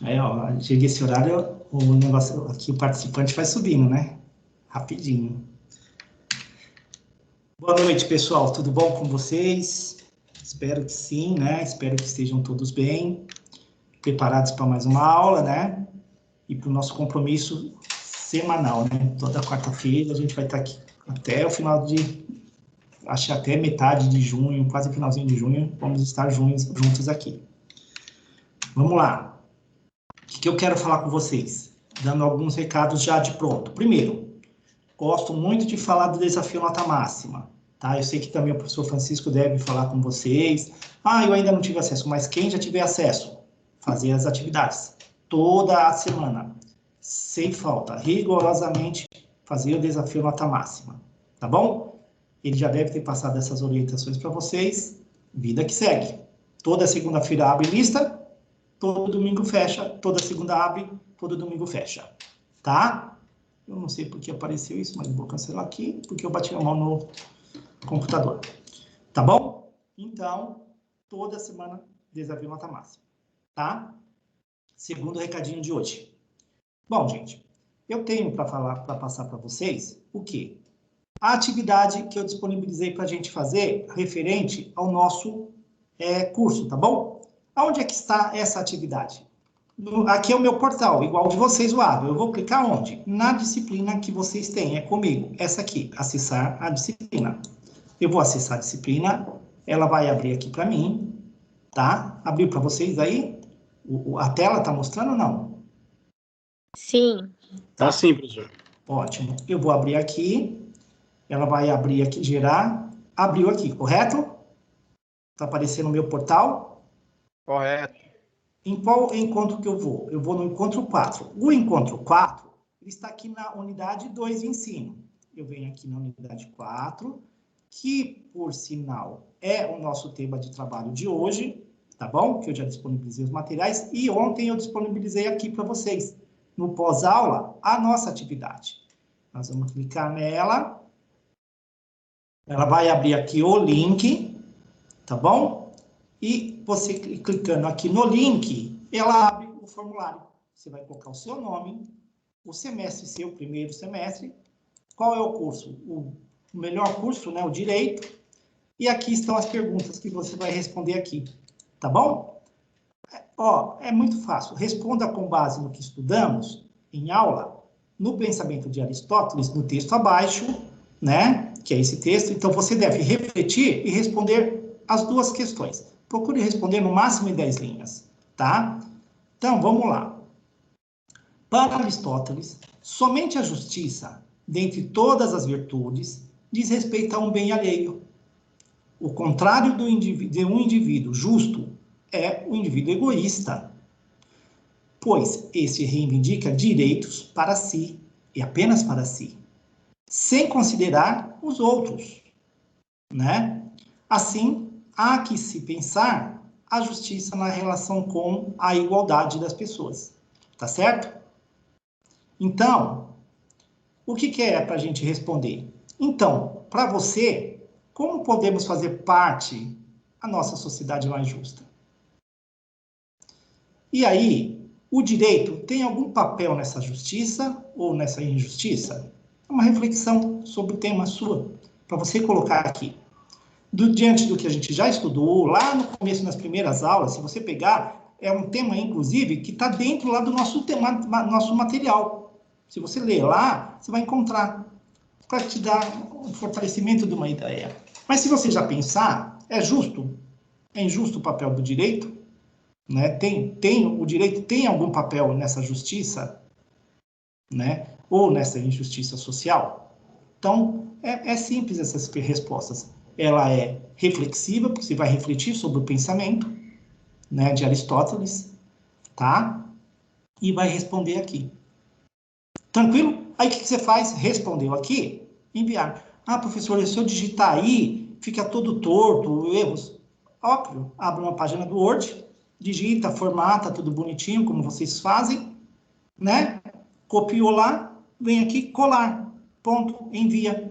Aí, ó, chega esse horário, o negócio aqui, o participante vai subindo, né? Rapidinho. Boa noite, pessoal. Tudo bom com vocês? Espero que sim, né? Espero que estejam todos bem, preparados para mais uma aula, né? E para o nosso compromisso semanal, né? Toda quarta-feira a gente vai estar aqui até o final de... acho que até metade de junho, quase finalzinho de junho, vamos estar juntos aqui. Vamos lá. O que eu quero falar com vocês? Dando alguns recados já de pronto. Primeiro, gosto muito de falar do desafio nota máxima, tá? Eu sei que também o professor Francisco deve falar com vocês. Ah, eu ainda não tive acesso, mas quem já tiver acesso, fazer as atividades toda a semana, sem falta, rigorosamente, fazer o desafio nota máxima, tá bom? Ele já deve ter passado essas orientações para vocês. Vida que segue. Toda segunda-feira abre lista, todo domingo fecha, toda segunda abre, todo domingo fecha, tá? Eu não sei porque apareceu isso, mas vou cancelar aqui, porque eu bati a mão no computador. Tá bom? Então, toda semana, desafio nota máxima, tá? Segundo recadinho de hoje. Bom, gente, eu tenho para passar para vocês o quê? A atividade que eu disponibilizei para a gente fazer referente ao nosso curso, tá bom? Aonde é que está essa atividade? Aqui é o meu portal, igual de vocês, o Ado. Eu vou clicar onde? Na disciplina que vocês têm, é comigo. Essa aqui, acessar a disciplina. Eu vou acessar a disciplina, ela vai abrir aqui para mim, tá? Abriu para vocês aí? A tela tá mostrando ou não? Sim. Tá sim, professor. Ótimo. Eu vou abrir aqui, ela vai abrir aqui, gerar. Abriu aqui, correto? Tá aparecendo no meu portal? Correto. Em qual encontro que eu vou? Eu vou no encontro 4. O encontro 4, ele está aqui na unidade 2 de ensino. Eu venho aqui na unidade 4, que, por sinal, é o nosso tema de trabalho de hoje, tá bom? Que eu já disponibilizei os materiais, e ontem eu disponibilizei aqui para vocês, no pós-aula, a nossa atividade. Nós vamos clicar nela, ela vai abrir aqui o link, tá bom? E você clicando aqui no link, ela abre o formulário. Você vai colocar o seu nome, o semestre seu, primeiro semestre, qual é o curso? O melhor curso, né, o direito, e aqui estão as perguntas que você vai responder aqui, tá bom? Ó, é muito fácil. Responda com base no que estudamos em aula, no pensamento de Aristóteles, no texto abaixo, né, que é esse texto. Então, você deve refletir e responder as duas questões. Procure responder no máximo em 10 linhas, tá? Então, vamos lá. Para Aristóteles, somente a justiça, dentre todas as virtudes, diz respeito a um bem alheio. O contrário de um indivíduo justo é o indivíduo egoísta, pois este reivindica direitos para si, e apenas para si, sem considerar os outros, né? Assim, há que se pensar a justiça na relação com a igualdade das pessoas, tá certo? Então, o que é para a gente responder? Então, para você, como podemos fazer parte da nossa sociedade mais justa? E aí, o direito tem algum papel nessa justiça ou nessa injustiça? É uma reflexão sobre o tema sua, para você colocar aqui. Diante do que a gente já estudou, lá no começo, nas primeiras aulas, se você pegar, é um tema, inclusive, que está dentro lá do nosso material. Se você ler lá, você vai encontrar, para te dar um fortalecimento de uma ideia. Mas se você já pensar, é justo? É injusto o papel do direito? Né? O direito tem algum papel nessa justiça? Né? Ou nessa injustiça social? Então, é simples essas respostas. Ela é reflexiva, porque você vai refletir sobre o pensamento, né, de Aristóteles, tá? E vai responder aqui. Tranquilo? Aí o que você faz? Respondeu aqui, enviar. Ah, professor, se eu digitar aí, fica todo torto, erros. Óbvio, abre uma página do Word, digita, formata, tudo bonitinho, como vocês fazem, né? Copiou lá, vem aqui, colar. Ponto, envia.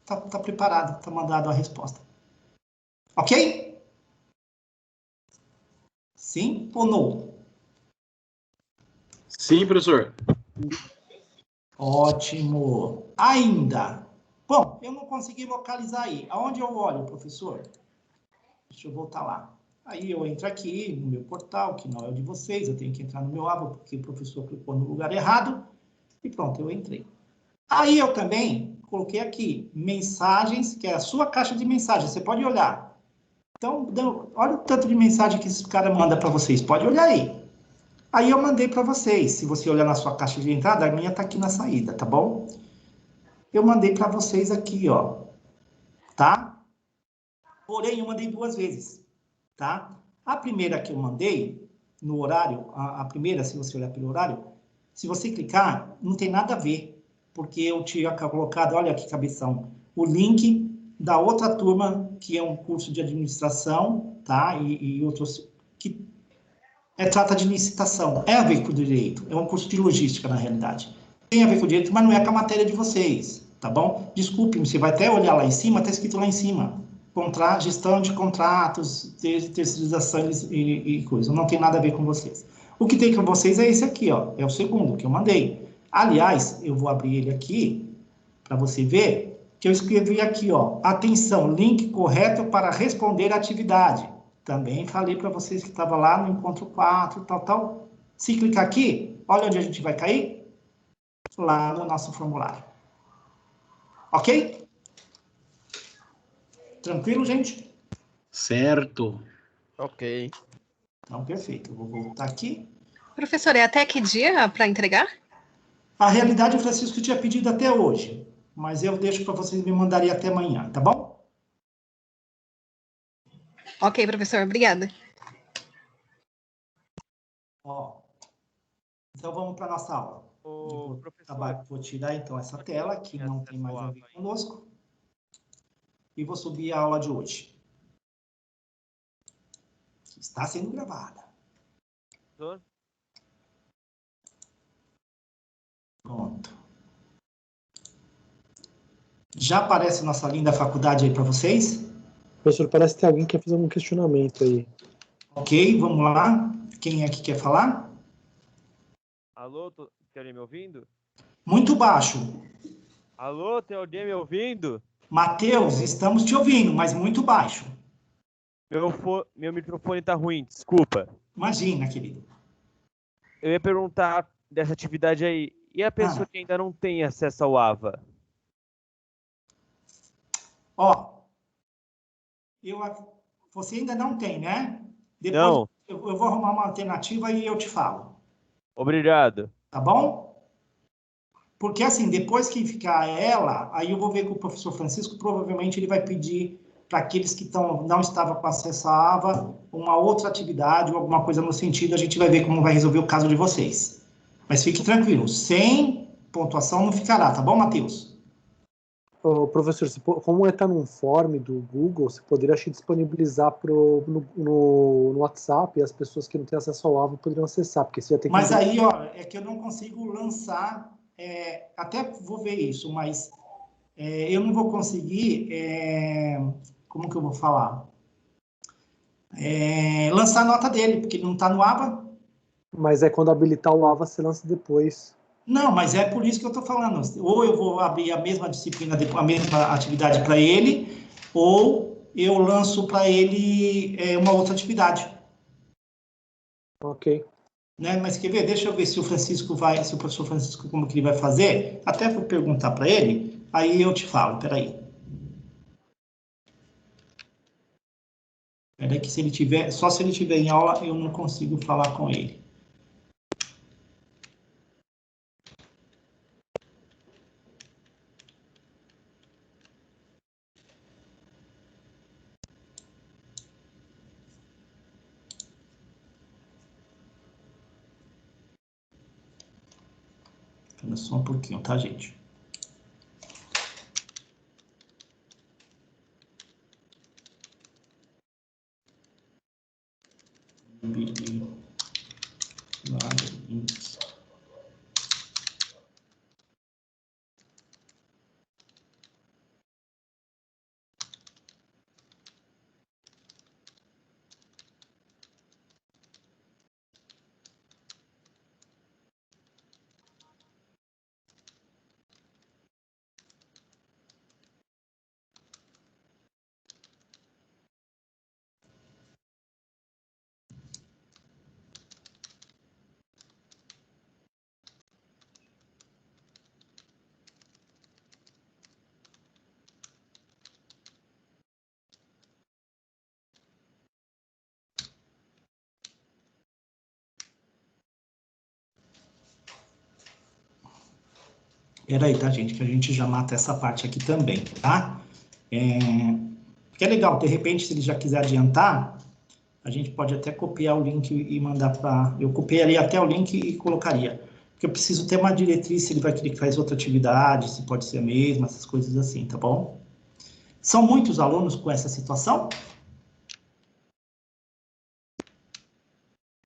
Tá preparado, tá mandado a resposta. Ok? Sim ou não? Sim, professor. Ótimo. Ainda. Bom, eu não consegui localizar aí. Aonde eu olho, professor? Deixa eu voltar lá. Aí eu entro aqui no meu portal, que não é o de vocês, eu tenho que entrar no meu aba, porque o professor clicou no lugar errado, e pronto, eu entrei. Aí eu também coloquei aqui, mensagens, que é a sua caixa de mensagens, você pode olhar. Então, olha o tanto de mensagem que esse cara manda para vocês, pode olhar aí. Aí eu mandei para vocês, se você olhar na sua caixa de entrada, a minha está aqui na saída, tá bom? Eu mandei para vocês aqui, ó, tá? Porém, eu mandei 2 vezes, tá? A primeira que eu mandei, no horário, a primeira, se você olhar pelo horário, se você clicar, não tem nada a ver, porque eu tinha colocado, olha que cabeção, o link da outra turma, que é um curso de administração, tá? E outros, que trata de licitação. É a ver com o direito, é um curso de logística, na realidade. Tem a ver com o direito, mas não é com a matéria de vocês, tá bom? Desculpe, você vai até olhar lá em cima, está escrito lá em cima. Gestão de contratos, terceirizações e coisa. Não tem nada a ver com vocês. O que tem com vocês é esse aqui, ó. É o segundo que eu mandei. Aliás, eu vou abrir ele aqui para você ver que eu escrevi aqui, ó. Atenção, link correto para responder a atividade. Também falei para vocês que estava lá no encontro 4, tal, tal. Se clicar aqui, olha onde a gente vai cair. Lá no nosso formulário. Ok? Tranquilo, gente? Certo. Ok. Então, perfeito. Eu vou voltar aqui. Professor, é até que dia para entregar? A realidade, o Francisco tinha pedido até hoje, mas eu deixo para vocês me mandarem até amanhã, tá bom? Ok, professor, obrigada. Ó, então vamos para a nossa aula. Ô, professor, Vou tirar então essa tela, que tem não acesso tem mais ao a ver AVA ainda? conosco, e vou subir a aula de hoje, que está sendo gravada. Professor? Pronto. Já aparece nossa linda faculdade aí para vocês? Professor, parece que tem alguém que quer fazer algum questionamento aí. Ok, vamos lá. Quem é que quer falar? Alô, tem alguém me ouvindo? Muito baixo. Alô, tem alguém me ouvindo? Matheus, estamos te ouvindo, mas muito baixo. Meu microfone tá ruim, desculpa. Imagina, querido. Eu ia perguntar dessa atividade aí. E a pessoa que ainda não tem acesso ao AVA? Ó, você ainda não tem, né? Depois Não. eu vou arrumar uma alternativa e eu te falo. Obrigado. Tá bom? Porque assim, depois que ficar ela, aí eu vou ver com o professor Francisco, provavelmente ele vai pedir para aqueles que não estavam com acesso à AVA uma outra atividade ou alguma coisa no sentido, a gente vai ver como vai resolver o caso de vocês. Mas fique tranquilo, sem pontuação não ficará, tá bom, Matheus? Ô, professor, como está num form do Google, você poderia disponibilizar no WhatsApp e as pessoas que não têm acesso ao AVA poderiam acessar, porque você já tem que... Mas aí, ó, é que eu não consigo lançar, até vou ver isso, mas eu não vou conseguir, como que eu vou falar? Lançar a nota dele, porque ele não está no ABA. Mas é quando habilitar o AVA, você lança depois. Não, mas é por isso que eu estou falando. Ou eu vou abrir a mesma disciplina, a mesma atividade para ele, ou eu lanço para ele uma outra atividade. Ok. Né? Mas quer ver? Deixa eu ver se o professor Francisco, como que ele vai fazer. Até vou perguntar para ele, aí eu te falo, peraí. Peraí que só se ele tiver em aula, eu não consigo falar com ele. Espera só um pouquinho, tá, gente? Peraí, tá, gente? Que a gente já mata essa parte aqui também, tá? Que é legal, de repente, se ele já quiser adiantar, a gente pode até copiar o link e mandar para... Eu copiaria até o link e colocaria. Porque eu preciso ter uma diretriz, se ele vai querer que faz outra atividade, se pode ser a mesma, essas coisas assim, tá bom? São muitos alunos com essa situação?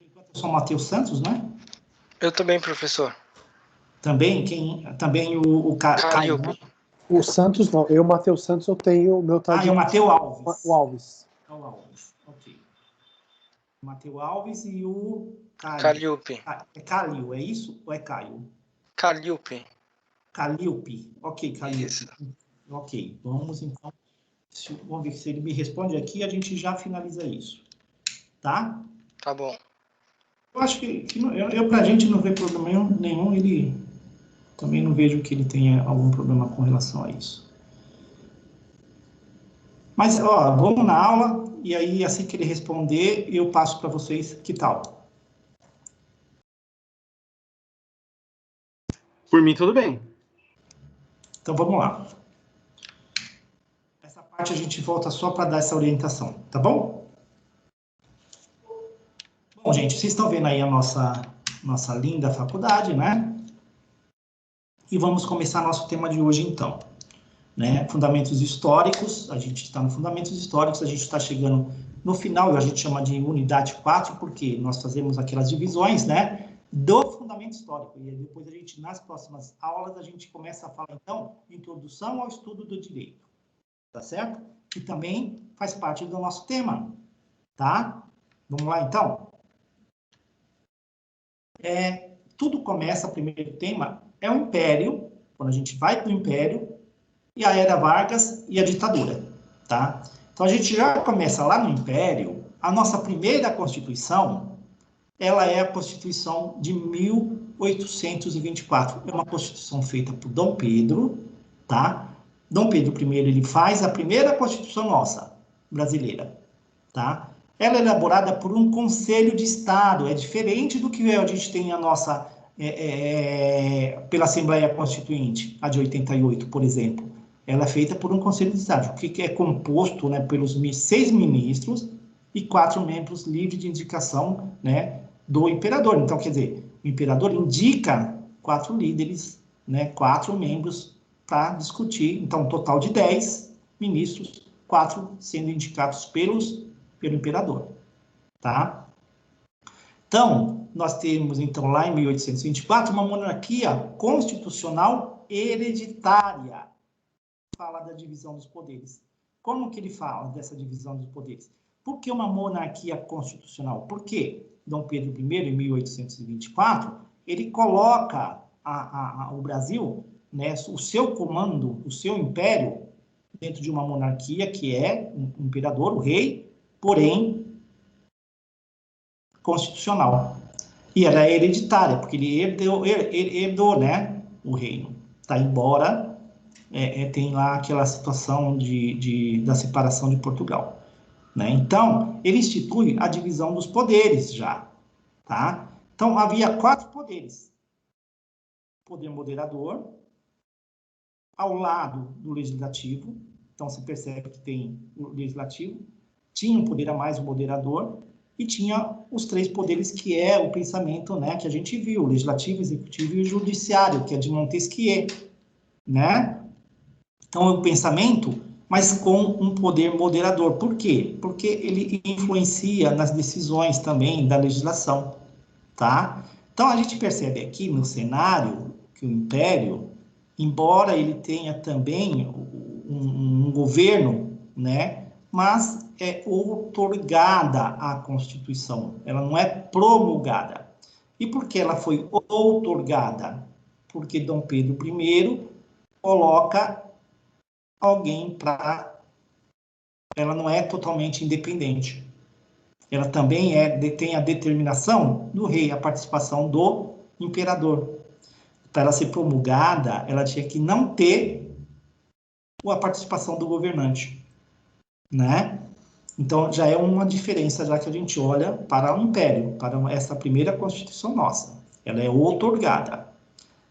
Enquanto eu sou o Matheus Santos, né? Eu também, professor. Também, também o Caio, né? O Santos não, eu, Matheus Santos, eu tenho o meu E o Matheus Alves. O Alves. É o Alves, ok. O Matheus Alves e o Caio. Calliope. É Calil, é isso? Ou é Caio? Calliope. Calliope. Ok, Calliope. Isso. Ok, vamos então. Vamos ver se ele me responde aqui, a gente já finaliza isso. Tá? Tá bom. Eu acho que pra gente não vê problema nenhum, ele também não vejo que ele tenha algum problema com relação a isso. Mas, ó, vamos na aula, e aí, assim que ele responder, eu passo para vocês, que tal? Por mim, tudo bem. Então, vamos lá. Essa parte a gente volta só para dar essa orientação, tá bom? Bom, gente, vocês estão vendo aí a nossa linda faculdade, né? E vamos começar nosso tema de hoje, então. Né? Fundamentos históricos, a gente está no Fundamentos Históricos, a gente está chegando no final, a gente chama de unidade 4, porque nós fazemos aquelas divisões, né, do fundamento histórico, e depois a gente, nas próximas aulas, a gente começa a falar, então, introdução ao estudo do direito, tá certo? Que também faz parte do nosso tema, tá? Vamos lá, então? Tudo começa, o primeiro tema, é o Império, quando a gente vai para o Império, e a Era Vargas e a ditadura, tá? Então, a gente já começa lá no Império, a nossa primeira Constituição, ela é a Constituição de 1824. É uma Constituição feita por Dom Pedro, tá? Dom Pedro I, ele faz a primeira Constituição nossa, brasileira, tá? Ela é elaborada por um Conselho de Estado, é diferente do que a gente tem a nossa, pela Assembleia Constituinte, a de 88, por exemplo. Ela é feita por um Conselho de Estado, que é composto, né, pelos 6 ministros e 4 membros livres de indicação, né, do imperador. Então, quer dizer, o imperador indica 4 líderes, né, 4 membros para discutir. Então, um total de 10 ministros, 4 sendo indicados pelo imperador. Tá? Então, nós temos, então, lá em 1824, uma monarquia constitucional hereditária. Fala da divisão dos poderes. Como que ele fala dessa divisão dos poderes? Por que uma monarquia constitucional? Porque Dom Pedro I, em 1824, ele coloca o Brasil, né, o seu comando, o seu império, dentro de uma monarquia que é um imperador, o rei, porém constitucional. E ela é hereditária, porque ele herdou, né, o reino. Tá, embora tem lá aquela situação da separação de Portugal, né? Então, ele institui a divisão dos poderes já, tá? Então, havia 4 poderes. Poder moderador, ao lado do legislativo, então você percebe que tem o legislativo, tinha um poder a mais, o moderador, e tinha os 3 poderes que é o pensamento, né, que a gente viu, o legislativo, executivo e o judiciário, que é de Montesquieu, né? Então, é o pensamento, mas com um poder moderador. Por quê? Porque ele influencia nas decisões também da legislação, tá? Então, a gente percebe aqui no cenário que o Império, embora ele tenha também um governo, né, mas é outorgada a Constituição, ela não é promulgada. E por que ela foi outorgada? Porque Dom Pedro I coloca alguém para... Ela não é totalmente independente. Ela também tem a determinação do rei, a participação do imperador. Para ela ser promulgada, ela tinha que não ter a participação do governante, né? Então, já é uma diferença, já que a gente olha para o Império, para essa primeira Constituição nossa. Ela é outorgada,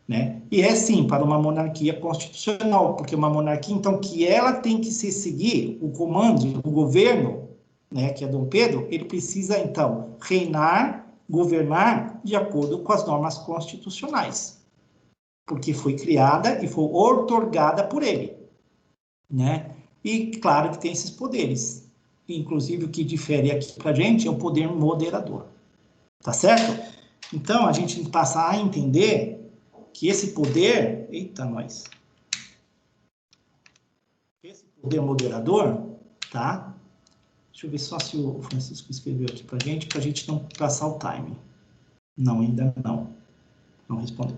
né? E é sim, para uma monarquia constitucional, porque uma monarquia, então, que ela tem que se seguir o comando, o governo, né, que é Dom Pedro, ele precisa, então, reinar, governar de acordo com as normas constitucionais, porque foi criada e foi outorgada por ele, né? E claro que tem esses poderes. Inclusive, o que difere aqui para a gente é o poder moderador. Tá certo? Então, a gente passa a entender que esse poder... Eita, nós! Esse poder moderador, tá? Deixa eu ver só se o Francisco escreveu aqui para a gente não passar o time. Não, ainda não. Não respondeu.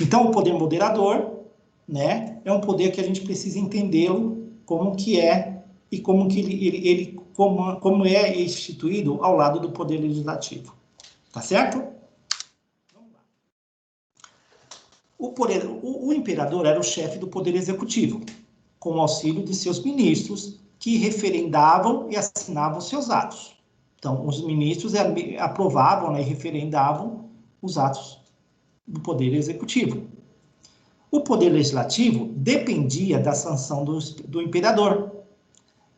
Então, o poder moderador, né, é um poder que a gente precisa entendê-lo como que é e como que como é instituído ao lado do poder legislativo. Tá certo? Vamos lá. O imperador era o chefe do poder executivo, com o auxílio de seus ministros, que referendavam e assinavam seus atos. Então, os ministros aprovavam, né, e referendavam os atos do poder executivo. O poder legislativo dependia da sanção do imperador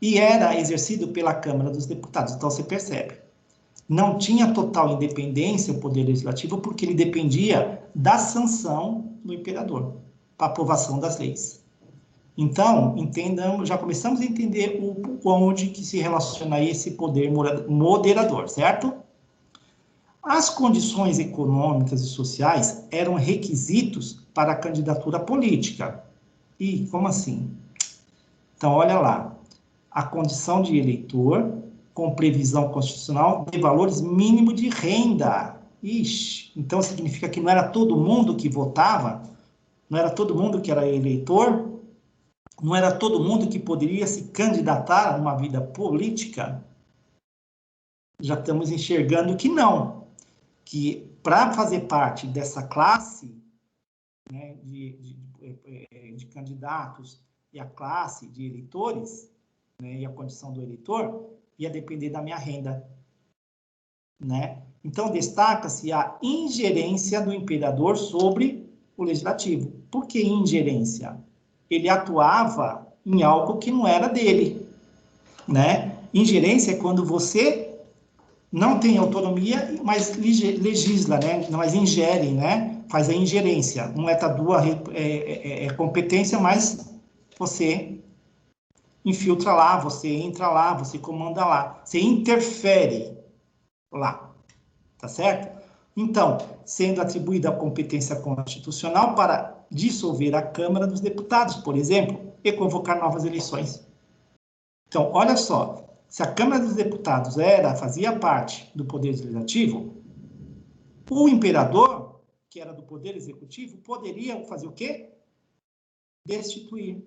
e era exercido pela Câmara dos Deputados. Então, você percebe, não tinha total independência o poder legislativo porque ele dependia da sanção do imperador para aprovação das leis. Então, entendamos, já começamos a entender onde que se relaciona esse poder moderador, certo? As condições econômicas e sociais eram requisitos para a candidatura política. E como assim? Então, olha lá. A condição de eleitor, com previsão constitucional de valores mínimos de renda. Ixi, então significa que não era todo mundo que votava, não era todo mundo que era eleitor, não era todo mundo que poderia se candidatar a uma vida política. Já estamos enxergando que não. Que para fazer parte dessa classe, né, de candidatos e a classe de eleitores, né, e a condição do eleitor, ia depender da minha renda. Né? Então, destaca-se a ingerência do imperador sobre o legislativo. Por que ingerência? Ele atuava em algo que não era dele. Né? Ingerência é quando você não tem autonomia, mas legisla, né? Mas ingere, né? Faz a ingerência. Não é competência, mas você infiltra lá, você entra lá, você comanda lá, você interfere lá, tá certo? Então, sendo atribuída a competência constitucional para dissolver a Câmara dos Deputados, por exemplo, e convocar novas eleições. Então, olha só, se a Câmara dos Deputados fazia parte do Poder Legislativo, o imperador, que era do Poder Executivo, poderia fazer o quê? Destituir,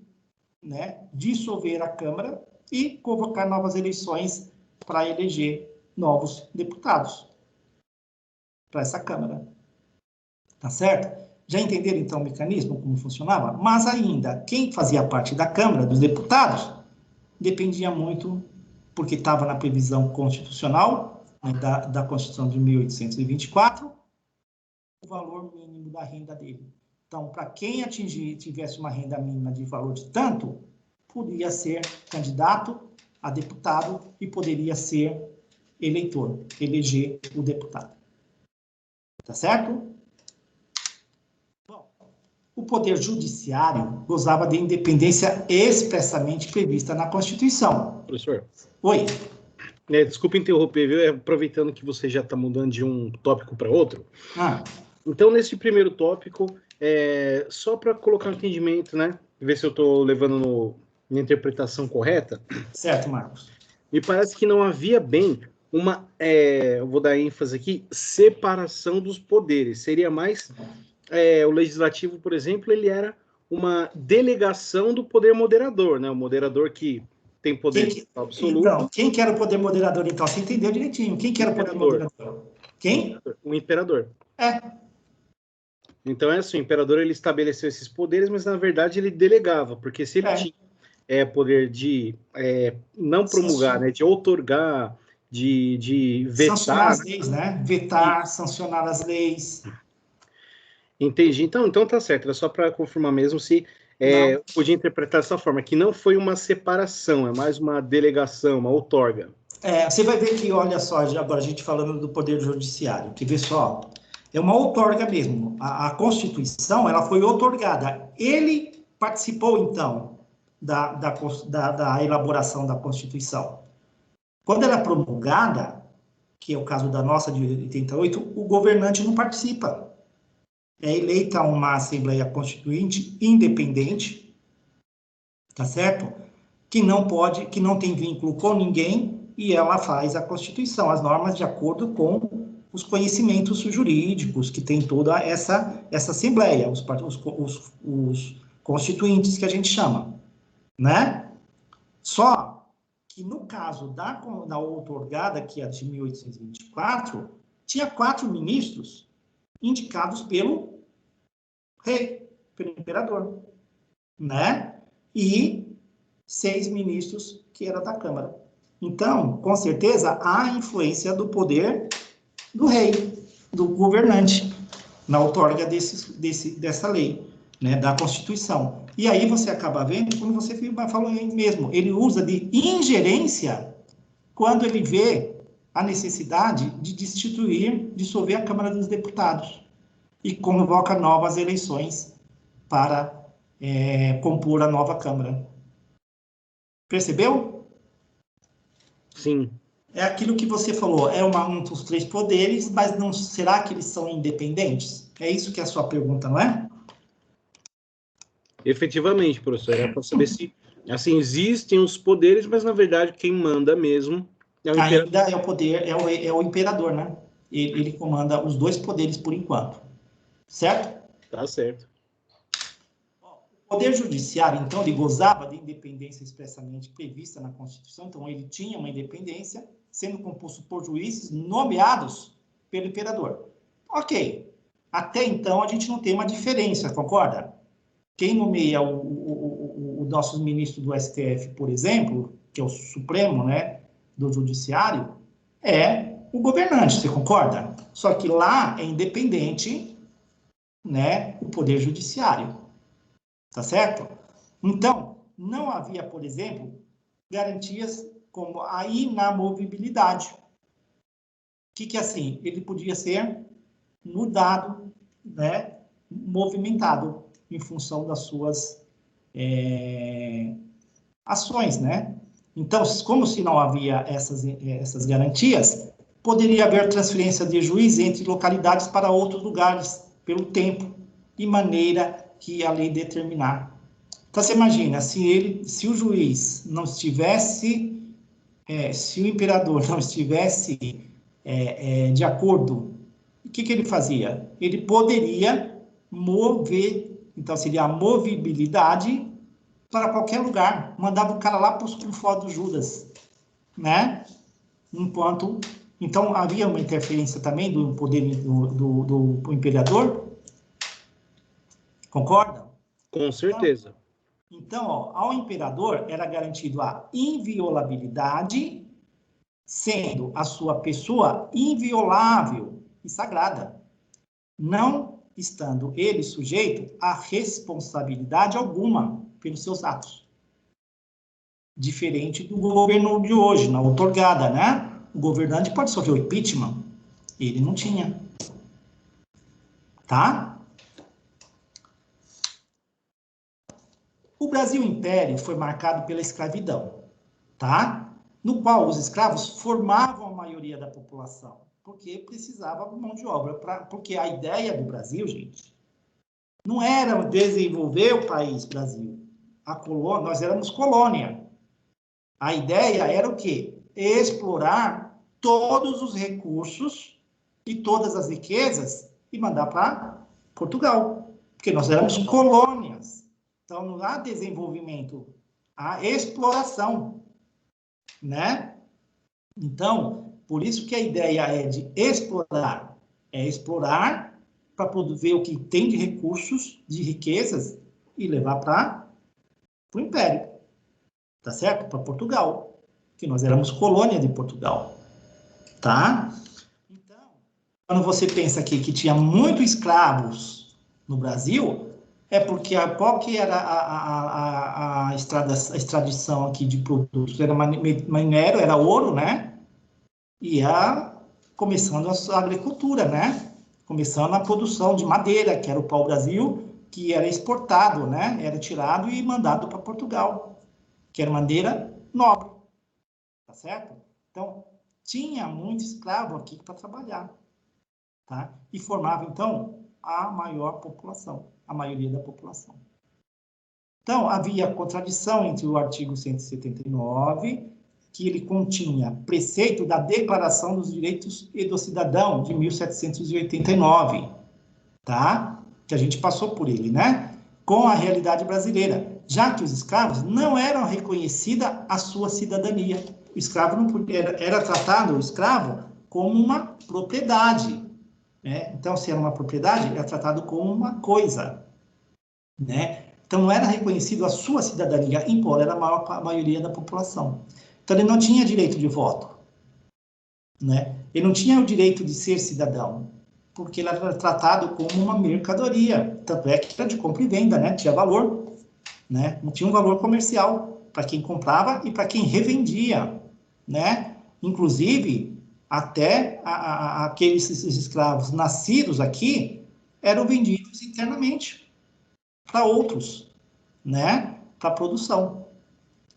né? Dissolver a Câmara e convocar novas eleições para eleger novos deputados para essa Câmara. Tá certo? Já entenderam, então, o mecanismo, como funcionava? Mas ainda, quem fazia parte da Câmara dos Deputados dependia muito, porque estava na previsão constitucional, né, da Constituição de 1824, o valor mínimo da renda dele. Então, para quem tivesse uma renda mínima de valor de tanto, podia ser candidato a deputado e poderia ser eleitor, eleger o deputado. Tá certo? Bom, o poder judiciário gozava de independência expressamente prevista na Constituição. Professor. Oi. Desculpa interromper, viu? Aproveitando que você já está mudando de um tópico para outro. Ah. Então, nesse primeiro tópico, só para colocar um entendimento, né? Ver se eu estou levando minha interpretação correta. Certo, Marcos. Me parece que não havia bem uma, eu vou dar ênfase aqui, separação dos poderes. Seria mais, o legislativo, por exemplo, ele era uma delegação do poder moderador, né? O moderador que tem poder absoluto. Então, quem que era o poder moderador, então? Você entendeu direitinho. Quem que era o poder moderador? Quem? O imperador. Então, assim, o imperador ele estabeleceu esses poderes, mas, na verdade, ele delegava, porque se ele tinha poder de não promulgar, né, de outorgar, de vetar... Sancionar as leis, né? Vetar, sancionar as leis. Entendi. Então tá certo. Era só para confirmar mesmo se Não. podia interpretar dessa forma, que não foi uma separação, é mais uma delegação, uma outorga. Você vai ver que, olha só, agora a gente falando do Poder Judiciário, que vê só, é uma outorga mesmo. A Constituição, ela foi outorgada. Ele participou, então, da elaboração da Constituição. Quando ela é promulgada, que é o caso da nossa de 88, o governante não participa. É eleita uma Assembleia Constituinte independente, tá certo? Que não tem vínculo com ninguém, e ela faz a Constituição, as normas de acordo com os conhecimentos jurídicos que tem toda essa Assembleia, os constituintes que a gente chama, né? Só que no caso da outorgada, que é a de 1824, tinha 4 ministros indicados pelo rei, pelo imperador, né? E 6 ministros que era da Câmara. Então, com certeza, há influência do poder do rei, do governante, na outorga dessa lei, né, da Constituição. E aí você acaba vendo, como você falou mesmo, ele usa de ingerência quando ele vê a necessidade de dissolver a Câmara dos Deputados e convoca novas eleições para compor a nova Câmara. Percebeu? Sim. É aquilo que você falou, é um dos 3 poderes, mas não será que eles são independentes? É isso que é a sua pergunta, não é? Efetivamente, professor, era para saber se, assim, existem os poderes, mas na verdade quem manda mesmo é o imperador. Ainda é o poder, é o imperador, né? Ele comanda os 2 poderes por enquanto, certo? Tá certo. O Poder Judiciário, então, ele gozava de independência expressamente prevista na Constituição, então ele tinha uma independência, sendo composto por juízes nomeados pelo imperador. Ok, até então a gente não tem uma diferença, concorda? Quem nomeia o nosso ministro do STF, por exemplo, que é o Supremo, né, do Judiciário, é o governante, você concorda? Só que lá é independente, né, o Poder Judiciário. Tá certo? Então, não havia, por exemplo, garantias como a inamovibilidade. O que é assim? Ele podia ser mudado, né, movimentado em função das suas ações, né? Então, como se não havia essas garantias, poderia haver transferência de juiz entre localidades para outros lugares, pelo tempo e maneira que a lei determinar. Então, você imagina, se o juiz não estivesse, se o imperador não estivesse de acordo, o que ele fazia? Ele poderia mover, então seria a movibilidade para qualquer lugar, mandava o cara lá para o fora do Judas, né? Então havia uma interferência também do poder do imperador. Concorda? Com certeza. Então, ao imperador era garantido a inviolabilidade, sendo a sua pessoa inviolável e sagrada, não estando ele sujeito a responsabilidade alguma pelos seus atos. Diferente do governo de hoje, na outorgada, né? O governante pode sofrer o impeachment, ele não tinha. Tá? O Brasil Império foi marcado pela escravidão, tá? No qual os escravos formavam a maioria da população, porque precisava de mão de obra. Porque a ideia do Brasil, gente, não era desenvolver o país Brasil. Nós éramos colônia. A ideia era o quê? Explorar todos os recursos e todas as riquezas e mandar para Portugal, porque nós éramos colônias. Então, não há desenvolvimento, há exploração, né? Então, por isso que a ideia é de explorar. É explorar para ver o que tem de recursos, de riquezas, e levar para o Império. Tá certo? Para Portugal. Que nós éramos colônia de Portugal. Tá? Então, quando você pensa aqui que tinha muitos escravos no Brasil, é porque qual que era a extradição aqui de produtos? Era minério, era ouro, né? E começando a agricultura, né? Começando a produção de madeira, que era o pau-brasil, que era exportado, né? Era tirado e mandado para Portugal, que era madeira nobre, tá certo? Então, tinha muito escravo aqui para trabalhar, tá? E formava, então, a maior população, a maioria da população. Então, havia contradição entre o artigo 179, que ele continha preceito da Declaração dos Direitos e do Cidadão, de 1789, tá? Que a gente passou por ele, né? Com a realidade brasileira, já que os escravos não eram reconhecida a sua cidadania. O escravo não podia, era tratado, o escravo, como uma propriedade, né? Então, se era uma propriedade, era tratado como uma coisa, né? Então, não era reconhecido a sua cidadania, embora era a maioria da população. Então, ele não tinha direito de voto, né? Ele não tinha o direito de ser cidadão, porque ele era tratado como uma mercadoria. Tanto é que era de compra e venda, né? Tinha valor, né? Não tinha um valor comercial para quem comprava e para quem revendia, né? Inclusive, até aqueles escravos nascidos aqui eram vendidos internamente para outros, né? Para produção.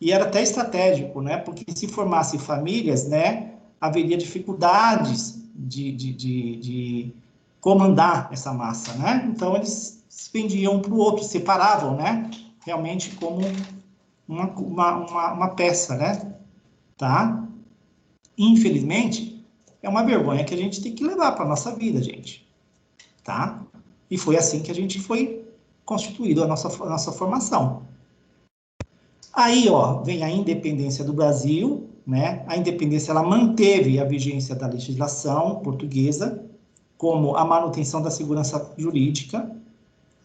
E era até estratégico, né? Porque se formasse famílias, né? Haveria dificuldades de comandar essa massa, né? Então, eles vendiam um para o outro, separavam, né? Realmente como uma peça, né? Tá? Infelizmente, é uma vergonha que a gente tem que levar para a nossa vida, gente. Tá? E foi assim que a gente foi constituído a nossa formação. Aí, ó, vem a independência do Brasil, né? A independência, ela manteve a vigência da legislação portuguesa, como a manutenção da segurança jurídica,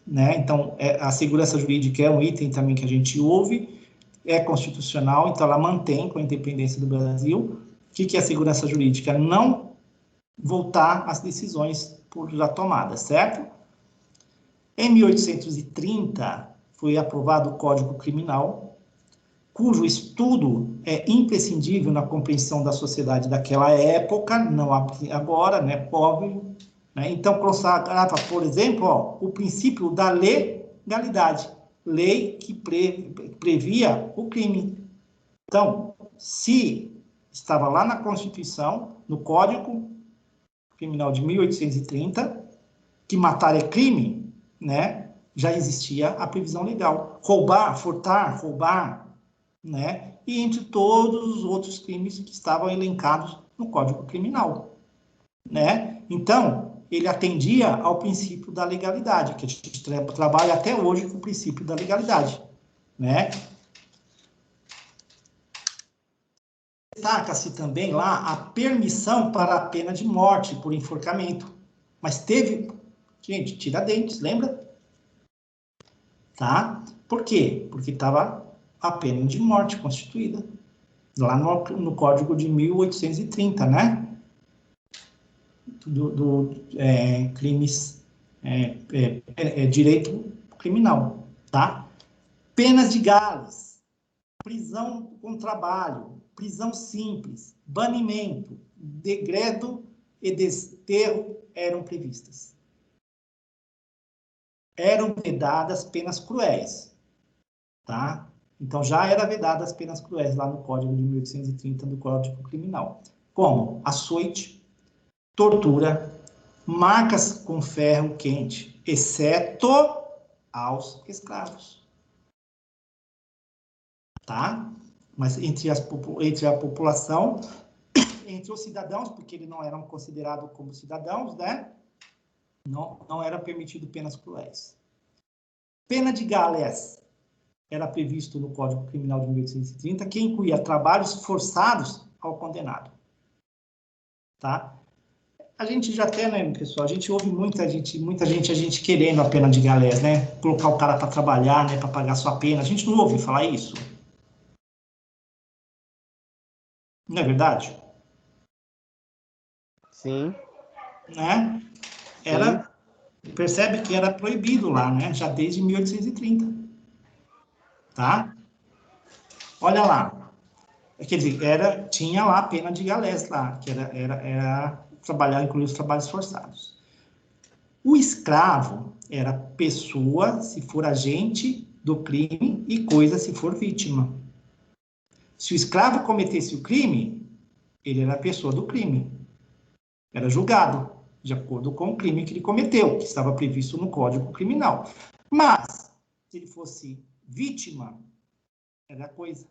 né? Então, a segurança jurídica é um item também que a gente ouve, é constitucional, então ela mantém com a independência do Brasil. O que é a segurança jurídica? Não voltar às decisões por já tomadas, certo? Em 1830, foi aprovado o Código Criminal, cujo estudo é imprescindível na compreensão da sociedade daquela época, não agora, né, pobre, né? Então, consagrava, por exemplo, ó, o princípio da legalidade, lei que previa o crime. Então, se estava lá na Constituição, no Código Criminal de 1830, que matar é crime, né? Já existia a previsão legal. Roubar, furtar, roubar, né? E entre todos os outros crimes que estavam elencados no Código Criminal, né? Então, ele atendia ao princípio da legalidade, que a gente trabalha até hoje com o princípio da legalidade, né? Destaca-se também lá a permissão para a pena de morte por enforcamento. Mas teve, gente, Tiradentes, lembra? Tá? Por quê? Porque estava a pena de morte constituída. Lá no Código de 1830, né? Crimes, direito criminal, tá? Penas de Gales, prisão com trabalho, prisão simples, banimento, degredo e desterro eram previstas. Eram vedadas penas cruéis, tá? Então, já era vedadas penas cruéis lá no Código de 1830 do Código Criminal. Como açoite, tortura, marcas com ferro quente, exceto aos escravos. Tá? Mas entre a população, entre os cidadãos, porque eles não eram considerados como cidadãos, né? Não era permitido penas cruéis. Pena de Gales era previsto no Código Criminal de 1830, que incluía trabalhos forçados ao condenado. Tá? A gente já até, né, pessoal, a gente ouve muita gente querendo a pena de Gales, né? Colocar o cara para trabalhar, né, para pagar sua pena. A gente não ouve falar isso. Não é verdade? Sim. Né? Era Percebe que era proibido lá, né? Já desde 1830. Tá? Olha lá. Quer dizer, tinha lá a pena de galés lá, que era trabalhar, incluir os trabalhos forçados. O escravo era pessoa, se for agente do crime, e coisa, se for vítima. Se o escravo cometesse o crime, ele era a pessoa do crime. Era julgado, de acordo com o crime que ele cometeu, que estava previsto no Código Criminal. Mas, se ele fosse vítima, era coisa.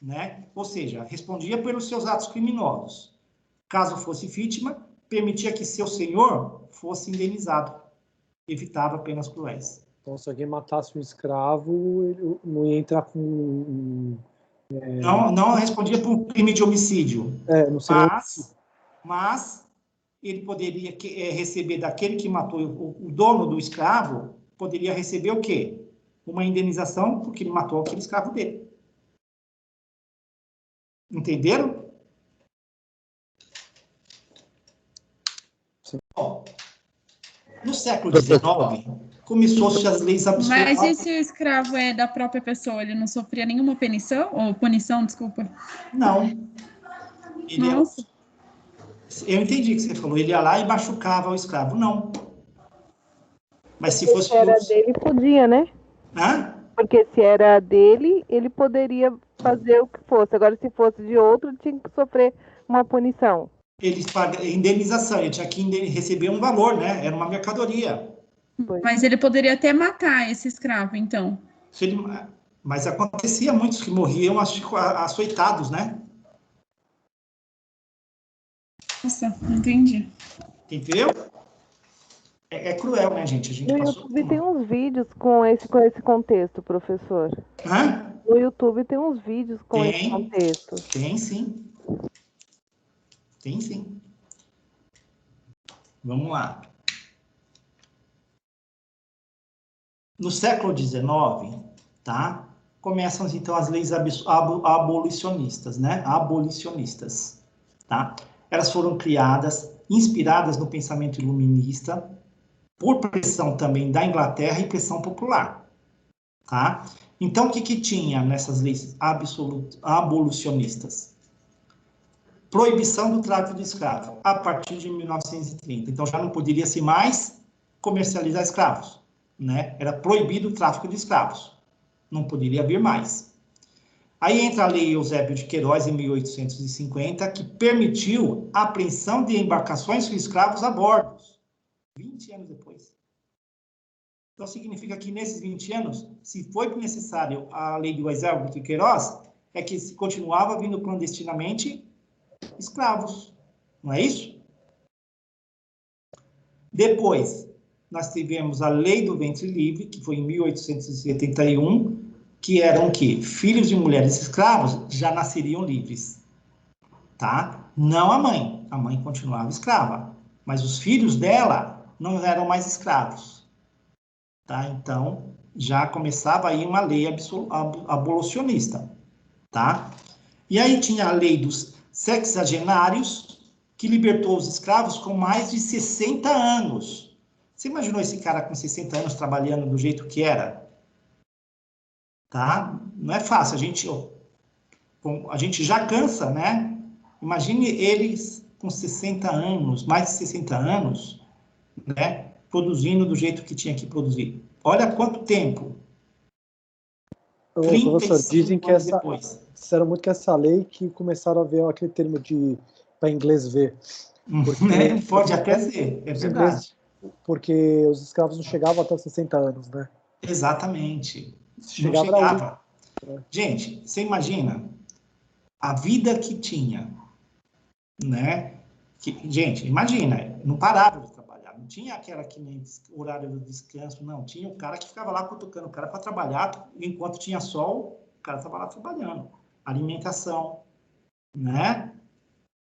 Né? Ou seja, respondia pelos seus atos criminosos. Caso fosse vítima, permitia que seu senhor fosse indenizado. Evitava penas cruéis. Então, se alguém matasse um escravo, ele não ia entrar com... Não respondia por um crime de homicídio. Não seria... Mas ele poderia receber daquele que matou o dono do escravo, poderia receber o quê? Uma indenização porque ele matou aquele escravo dele. Entenderam? Bom, no século XIX, começou-se as leis absolutas. Mas e se o escravo é da própria pessoa? Ele não sofria nenhuma punição? Ou punição, desculpa? Não. Nossa. Eu entendi o que você falou. Ele ia lá e machucava o escravo. Não. Mas se fosse... Se era dele, podia, né? Hã? Porque se era dele, ele poderia fazer o que fosse. Agora, se fosse de outro, tinha que sofrer uma punição. Eles pagam indenização. Ele tinha que receber um valor, né? Era uma mercadoria. Mas ele poderia até matar esse escravo, então. Mas acontecia muitos que morriam açoitados, né? Nossa, entendi. Entendeu? É cruel, né, gente? A gente No passou YouTube tem uns vídeos com esse contexto, professor. Hã? No YouTube tem uns vídeos com esse contexto. Tem sim. Tem sim. Vamos lá. No século XIX, tá? Começam, então, as leis abolicionistas, né? Abolicionistas, tá? Elas foram criadas, inspiradas no pensamento iluminista, por pressão também da Inglaterra e pressão popular, tá? Então, o que tinha nessas leis abolicionistas? Proibição do tráfico de escravos, a partir de 1930. Então, já não poderia-se mais comercializar escravos, né? Era proibido o tráfico de escravos. Não poderia haver mais. Aí entra a Lei Eusébio de Queiroz, em 1850, que permitiu a apreensão de embarcações com escravos a bordo. 20 anos depois. Então, significa que nesses 20 anos, se foi necessário a Lei de Eusébio de Queiroz, é que se continuava vindo clandestinamente escravos. Não é isso? Depois, nós tivemos a Lei do Ventre Livre, que foi em 1871, que eram que filhos de mulheres escravos já nasceriam livres. Tá? Não a mãe continuava escrava, mas os filhos dela não eram mais escravos. Tá? Então, já começava aí uma lei abolicionista. Tá? E aí tinha a lei dos sexagenários, que libertou os escravos com mais de 60 anos. Você imaginou esse cara com 60 anos trabalhando do jeito que era? Tá? Não é fácil. A gente já cansa, né? Imagine eles com 60 anos, mais de 60 anos, né? Produzindo do jeito que tinha que produzir. Olha quanto tempo. Professor, dizem que depois. Disseram muito que essa lei que começaram a ver aquele termo para inglês ver. Porque, pode até ser, é verdade. Porque os escravos não chegavam até 60 anos, né? Exatamente. Chegava. Gente, você imagina a vida que tinha, né? Gente, imagina, não parava de trabalhar, não tinha aquela que nem horário do descanso, não. Tinha o cara que ficava lá cutucando o cara para trabalhar, enquanto tinha sol, o cara estava lá trabalhando. Alimentação, né?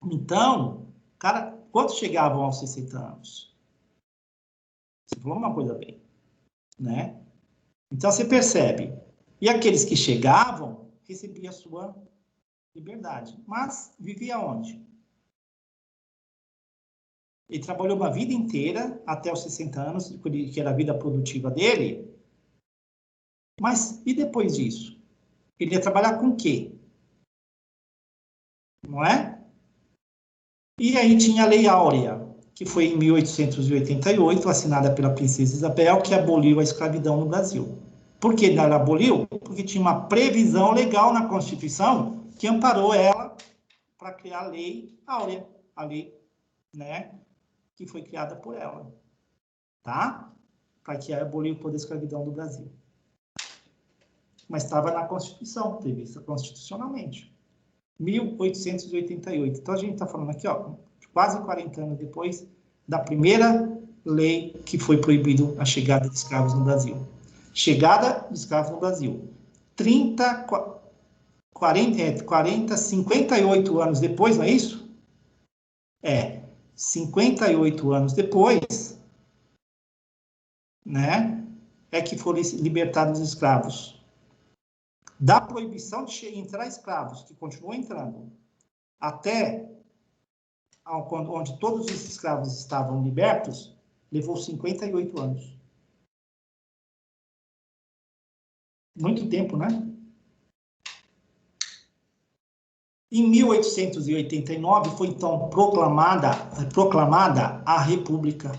Então, cara, quantos chegavam aos 60 anos? Você falou uma coisa bem, né? Então, você percebe. E aqueles que chegavam, recebiam a sua liberdade. Mas, vivia onde? Ele trabalhou uma vida inteira, até os 60 anos, que era a vida produtiva dele. Mas, e depois disso? Ele ia trabalhar com o quê? Não é? E aí tinha a Lei Áurea, que foi em 1888, assinada pela Princesa Isabel, que aboliu a escravidão no Brasil. Por que ela aboliu? Porque tinha uma previsão legal na Constituição que amparou ela para criar a Lei Áurea, a lei, né, que foi criada por ela, tá? Para que abolir o poder da escravidão do Brasil. Mas estava na Constituição, prevista constitucionalmente. 1888. Então, a gente está falando aqui, ó, quase 40 anos depois da primeira lei que foi proibido a chegada de escravos no Brasil. Chegada de escravos no Brasil. 58 anos depois, não é isso? 58 anos depois, né, é que foram libertados os escravos. Da proibição de entrar escravos, que continuou entrando, até onde todos os escravos estavam libertos, levou 58 anos. Muito tempo, né? Em 1889 foi então proclamada a República,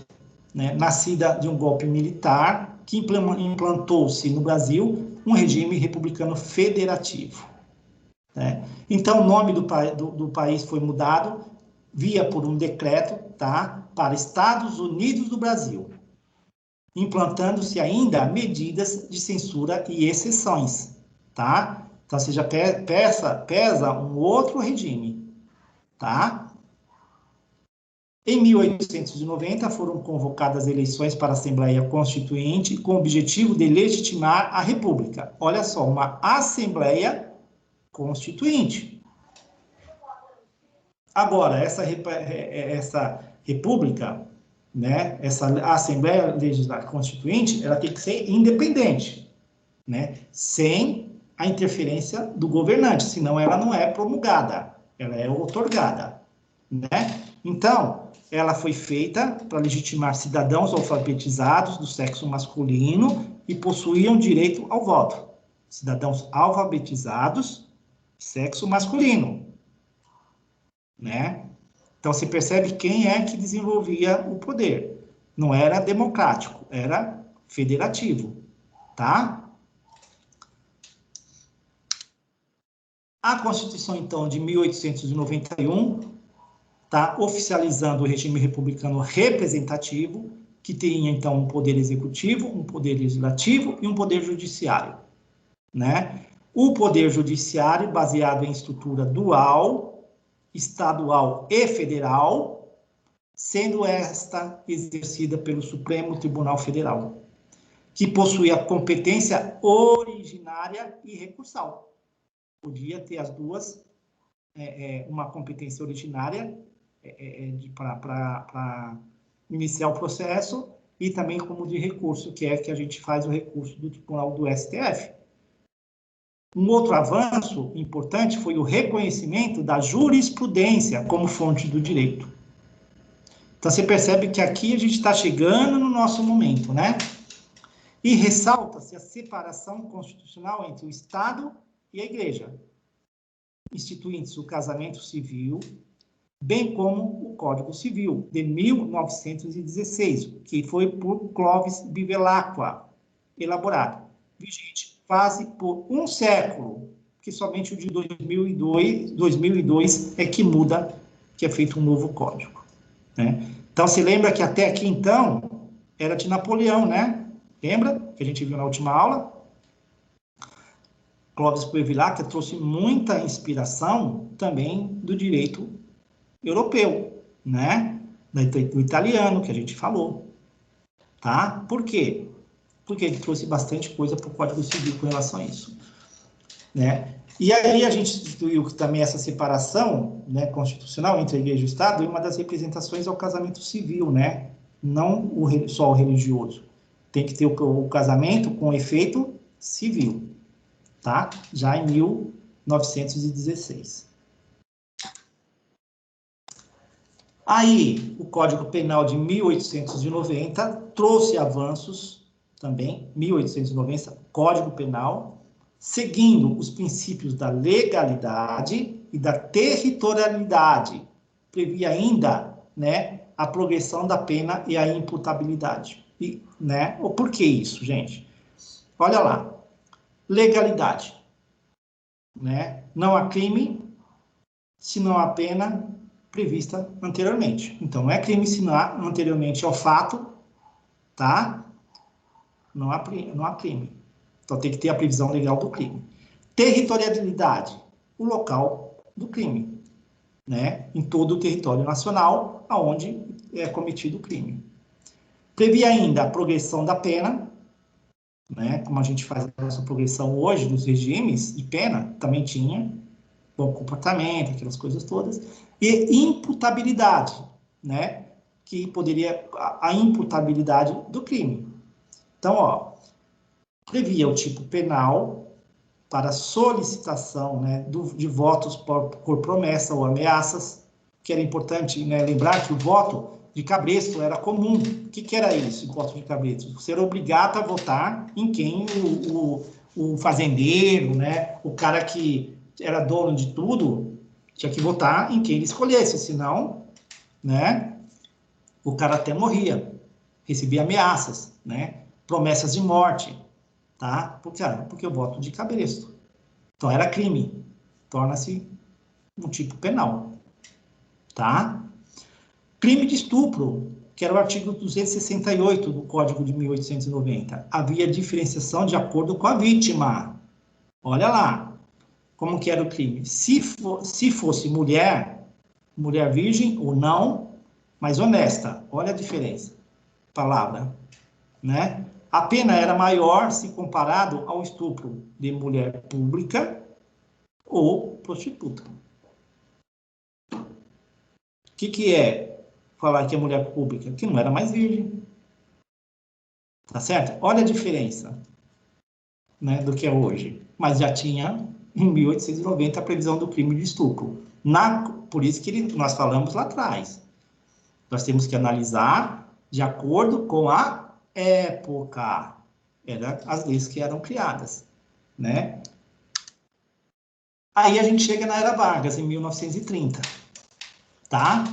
né, nascida de um golpe militar que implantou-se no Brasil um regime republicano federativo, né? Então, o nome do país foi mudado por um decreto, tá, para Estados Unidos do Brasil, implantando-se ainda medidas de censura e exceções, tá? Então, você já pesa um outro regime, tá? Em 1890, foram convocadas eleições para a Assembleia Constituinte com o objetivo de legitimar a República. Olha só, uma Assembleia Constituinte. Agora, essa República, né, essa Assembleia Legislativa Constituinte, ela tem que ser independente, né, sem a interferência do governante, senão ela não é promulgada, ela é outorgada, né? Então, ela foi feita para legitimar cidadãos alfabetizados do sexo masculino e possuíam direito ao voto. Cidadãos alfabetizados, sexo masculino, né? Então, você percebe quem é que desenvolvia o poder. Não era democrático, era federativo, tá? A Constituição, então, de 1891, está oficializando o regime republicano representativo, que tinha, então, um poder executivo, um poder legislativo e um poder judiciário, né? O poder judiciário, baseado em estrutura dual, estadual e federal, sendo esta exercida pelo Supremo Tribunal Federal, que possui a competência originária e recursal. Podia ter as duas, uma competência originária para iniciar o processo e também como de recurso, que é que a gente faz o recurso do Tribunal do STF. Um outro avanço importante foi o reconhecimento da jurisprudência como fonte do direito. Então, você percebe que aqui a gente está chegando no nosso momento, né? E ressalta-se a separação constitucional entre o Estado e a Igreja, instituindo-se o casamento civil, bem como o Código Civil, de 1916, que foi por Clovis Bevilacqua elaborado, vigente quase por um século, que somente o de 2002 é que muda, que é feito um novo código, né? Então, se lembra que até aqui, então, era de Napoleão, né? Lembra? Que a gente viu na última aula? Clovis Bevilacqua trouxe muita inspiração também do direito europeu, né? Do italiano, que a gente falou, tá? Por quê? Porque ele trouxe bastante coisa para o Código Civil com relação a isso, né? E aí a gente instituiu também essa separação, né, constitucional entre a Igreja e o Estado, e uma das representações é o casamento civil, né? Não só o religioso. Tem que ter o casamento com efeito civil, tá? Já em 1916. Aí, o Código Penal de 1890 trouxe avanços também, 1890, Código Penal, seguindo os princípios da legalidade e da territorialidade. Previa ainda, né, a progressão da pena e a imputabilidade. E, né, por que isso, gente? Olha lá. Legalidade. Né? Não há crime se não há pena prevista anteriormente. Então, não é crime se não há anteriormente ao fato, tá? Não há crime. Então, tem que ter a previsão legal do crime. Territorialidade, o local do crime, né? Em todo o território nacional, aonde é cometido o crime. Previa ainda a progressão da pena, né? Como a gente faz a nossa progressão hoje dos regimes de pena, também tinha bom comportamento, aquelas coisas todas, e imputabilidade, né? Que poderia a imputabilidade do crime. Então, ó, previa o tipo penal para solicitação, né, de votos por promessa ou ameaças, que era importante, né, lembrar que o voto de cabresto era comum. O que era isso, o voto de cabresto? Você era obrigado a votar em quem o fazendeiro, né, o cara que era dono de tudo, tinha que votar em quem ele escolhesse, senão, né, o cara até morria, recebia ameaças, né, promessas de morte, tá? Porque eu voto de cabresto. Então, era crime. Torna-se um tipo penal, tá? Crime de estupro, que era o artigo 268 do Código de 1890. Havia diferenciação de acordo com a vítima. Olha lá, como que era o crime. Se fosse mulher virgem ou não, mas honesta, olha a diferença. Palavra, né? A pena era maior se comparado ao estupro de mulher pública ou prostituta. O que é falar que é mulher pública? Que não era mais virgem. Tá certo? Olha a diferença, né, do que é hoje. Mas já tinha, em 1890, a previsão do crime de estupro. Por isso que nós falamos lá atrás. Nós temos que analisar de acordo com a época. Eram as leis que eram criadas, né? Aí a gente chega na Era Vargas, em 1930, tá?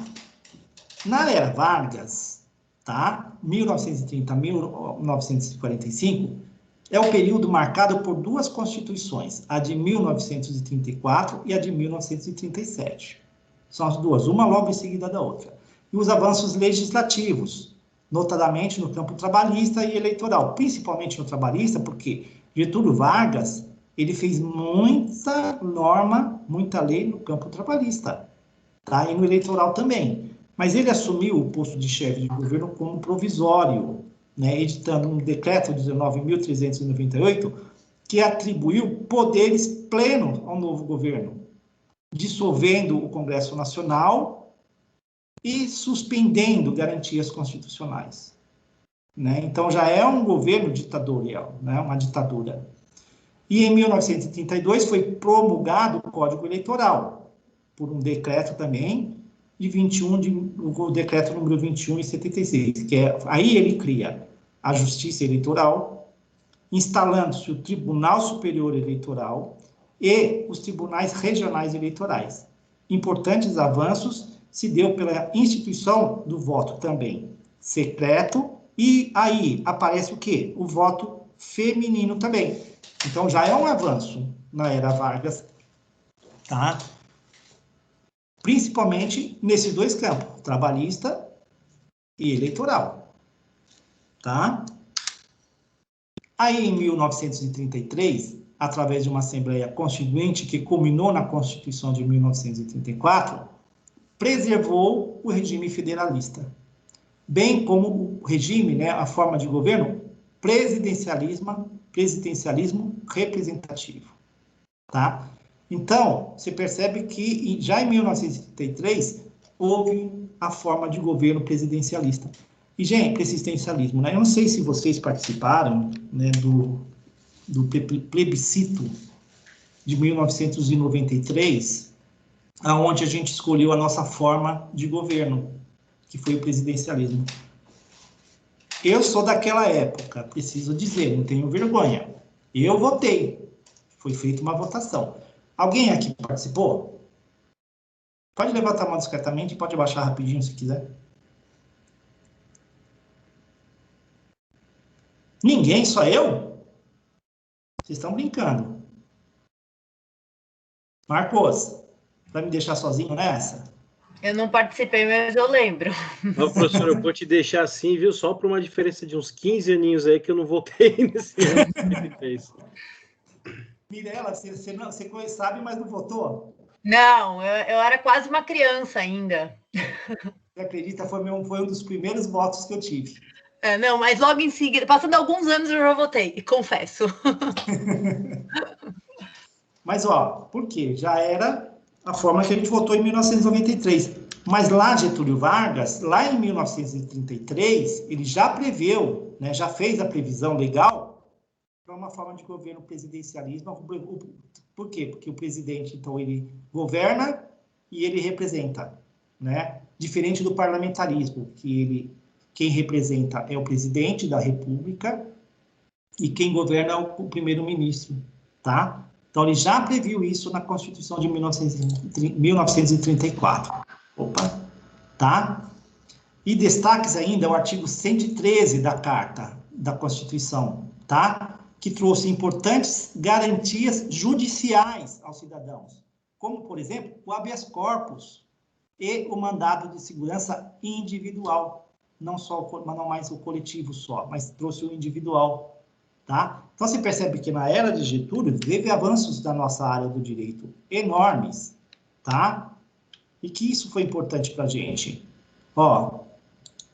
Na Era Vargas, tá? 1930 a 1945, é o período marcado por duas constituições, a de 1934 e a de 1937. São as duas, uma logo em seguida da outra. E os avanços legislativos, notadamente no campo trabalhista e eleitoral, principalmente no trabalhista, porque Getúlio Vargas, ele fez muita norma, muita lei no campo trabalhista, tá? E no eleitoral também. Mas ele assumiu o posto de chefe de governo como provisório, né, editando um decreto 19.398, que atribuiu poderes plenos ao novo governo, dissolvendo o Congresso Nacional e suspendendo garantias constitucionais, né? Então, já é um governo ditatorial, né? Uma ditadura. E em 1932 foi promulgado o Código Eleitoral, por um decreto também, o decreto número 21 e 76, que é, aí ele cria a Justiça Eleitoral, instalando-se o Tribunal Superior Eleitoral e os Tribunais Regionais Eleitorais. Importantes avanços se deu pela instituição do voto também secreto, e aí aparece o quê? O voto feminino também. Então, já é um avanço na Era Vargas, tá? Principalmente nesses dois campos, trabalhista e eleitoral, tá? Aí, em 1933, através de uma Assembleia Constituinte que culminou na Constituição de 1934, preservou o regime federalista, bem como o regime, né, a forma de governo, presidencialismo representativo, tá? Então, você percebe que já em 1933 houve a forma de governo presidencialista. E, gente, presidencialismo, né? Eu não sei se vocês participaram, né, do plebiscito de 1993, aonde a gente escolheu a nossa forma de governo, que foi o presidencialismo. Eu sou daquela época, preciso dizer, não tenho vergonha. Eu votei. Foi feita uma votação. Alguém aqui participou? Pode levantar a mão discretamente, pode abaixar rapidinho se quiser. Ninguém, só eu? Vocês estão brincando. Marcos, vai me deixar sozinho nessa? Eu não participei, mas eu lembro. Não, professor, eu vou te deixar assim, viu? Só por uma diferença de uns 15 aninhos aí que eu não votei nesse ano que ele fez. Mirela, você sabe, mas não votou? Não, eu era quase uma criança ainda. Você acredita? Foi um dos primeiros votos que eu tive. Não, mas logo em seguida, passando alguns anos, eu já votei, confesso. Mas, ó, por quê? Já era a forma que a gente votou em 1993. Mas lá, Getúlio Vargas, lá em 1933, ele já preveu, né, já fez a previsão legal para uma forma de governo presidencialismo. Por quê? Porque o presidente, então, ele governa e ele representa, né? Diferente do parlamentarismo, que quem representa é o presidente da República e quem governa é o primeiro-ministro, tá? Então, ele já previu isso na Constituição de 1934. Opa, tá? E destaques ainda o artigo 113 da Carta da Constituição, tá? Que trouxe importantes garantias judiciais aos cidadãos, como, por exemplo, o habeas corpus e o mandado de segurança individual, não mais o coletivo só, mas trouxe o individual, tá? Então, você percebe que na era de Getúlio, teve avanços da nossa área do direito enormes, tá? E que isso foi importante para a gente. Ó,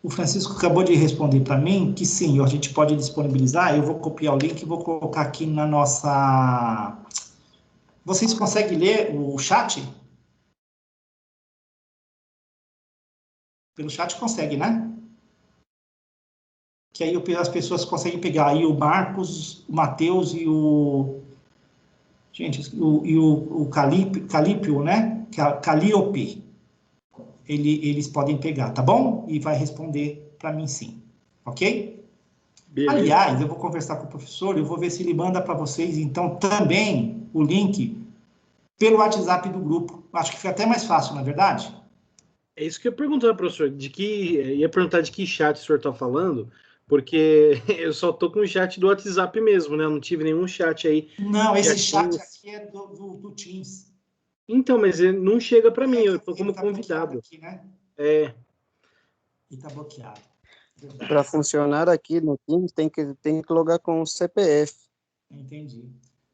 o Francisco acabou de responder para mim que sim, a gente pode disponibilizar, eu vou copiar o link e vou colocar aqui na nossa... Vocês conseguem ler o chat? Pelo chat consegue, né? Que aí as pessoas conseguem pegar aí o Marcos, o Matheus e o... Gente, o Calípio, né? Calíope. Eles podem pegar, tá bom? E vai responder para mim sim, ok? Beleza. Aliás, eu vou conversar com o professor, eu vou ver se ele manda para vocês, então, também o link pelo WhatsApp do grupo. Acho que fica até mais fácil, não é verdade? É isso que eu ia perguntar, professor, de que chat o senhor está falando, porque eu só estou com o chat do WhatsApp mesmo, né? Eu não tive nenhum chat aí. Não, esse chat aqui é do Teams. Então, mas ele não chega para mim, eu estou como convidado. Aqui, né? É. E está bloqueado. Para funcionar aqui no Teams, tem que logar com o CPF. Entendi.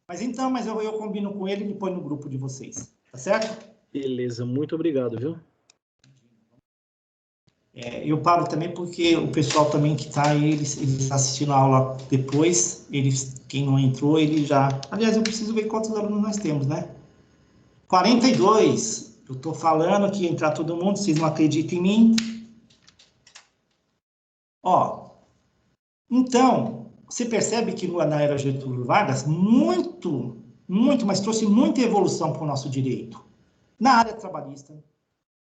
Mas eu combino com ele e põe no grupo de vocês, tá certo? Beleza, muito obrigado, viu? Eu paro também porque o pessoal também que está aí, eles assistindo a aula depois, quem não entrou, ele já... Aliás, eu preciso ver quantos alunos nós temos, né? 42. Eu estou falando que ia entrar todo mundo, vocês não acreditam em mim. Ó, então, você percebe que na era Getúlio Vargas, muito, mas trouxe muita evolução para o nosso direito. Na área trabalhista,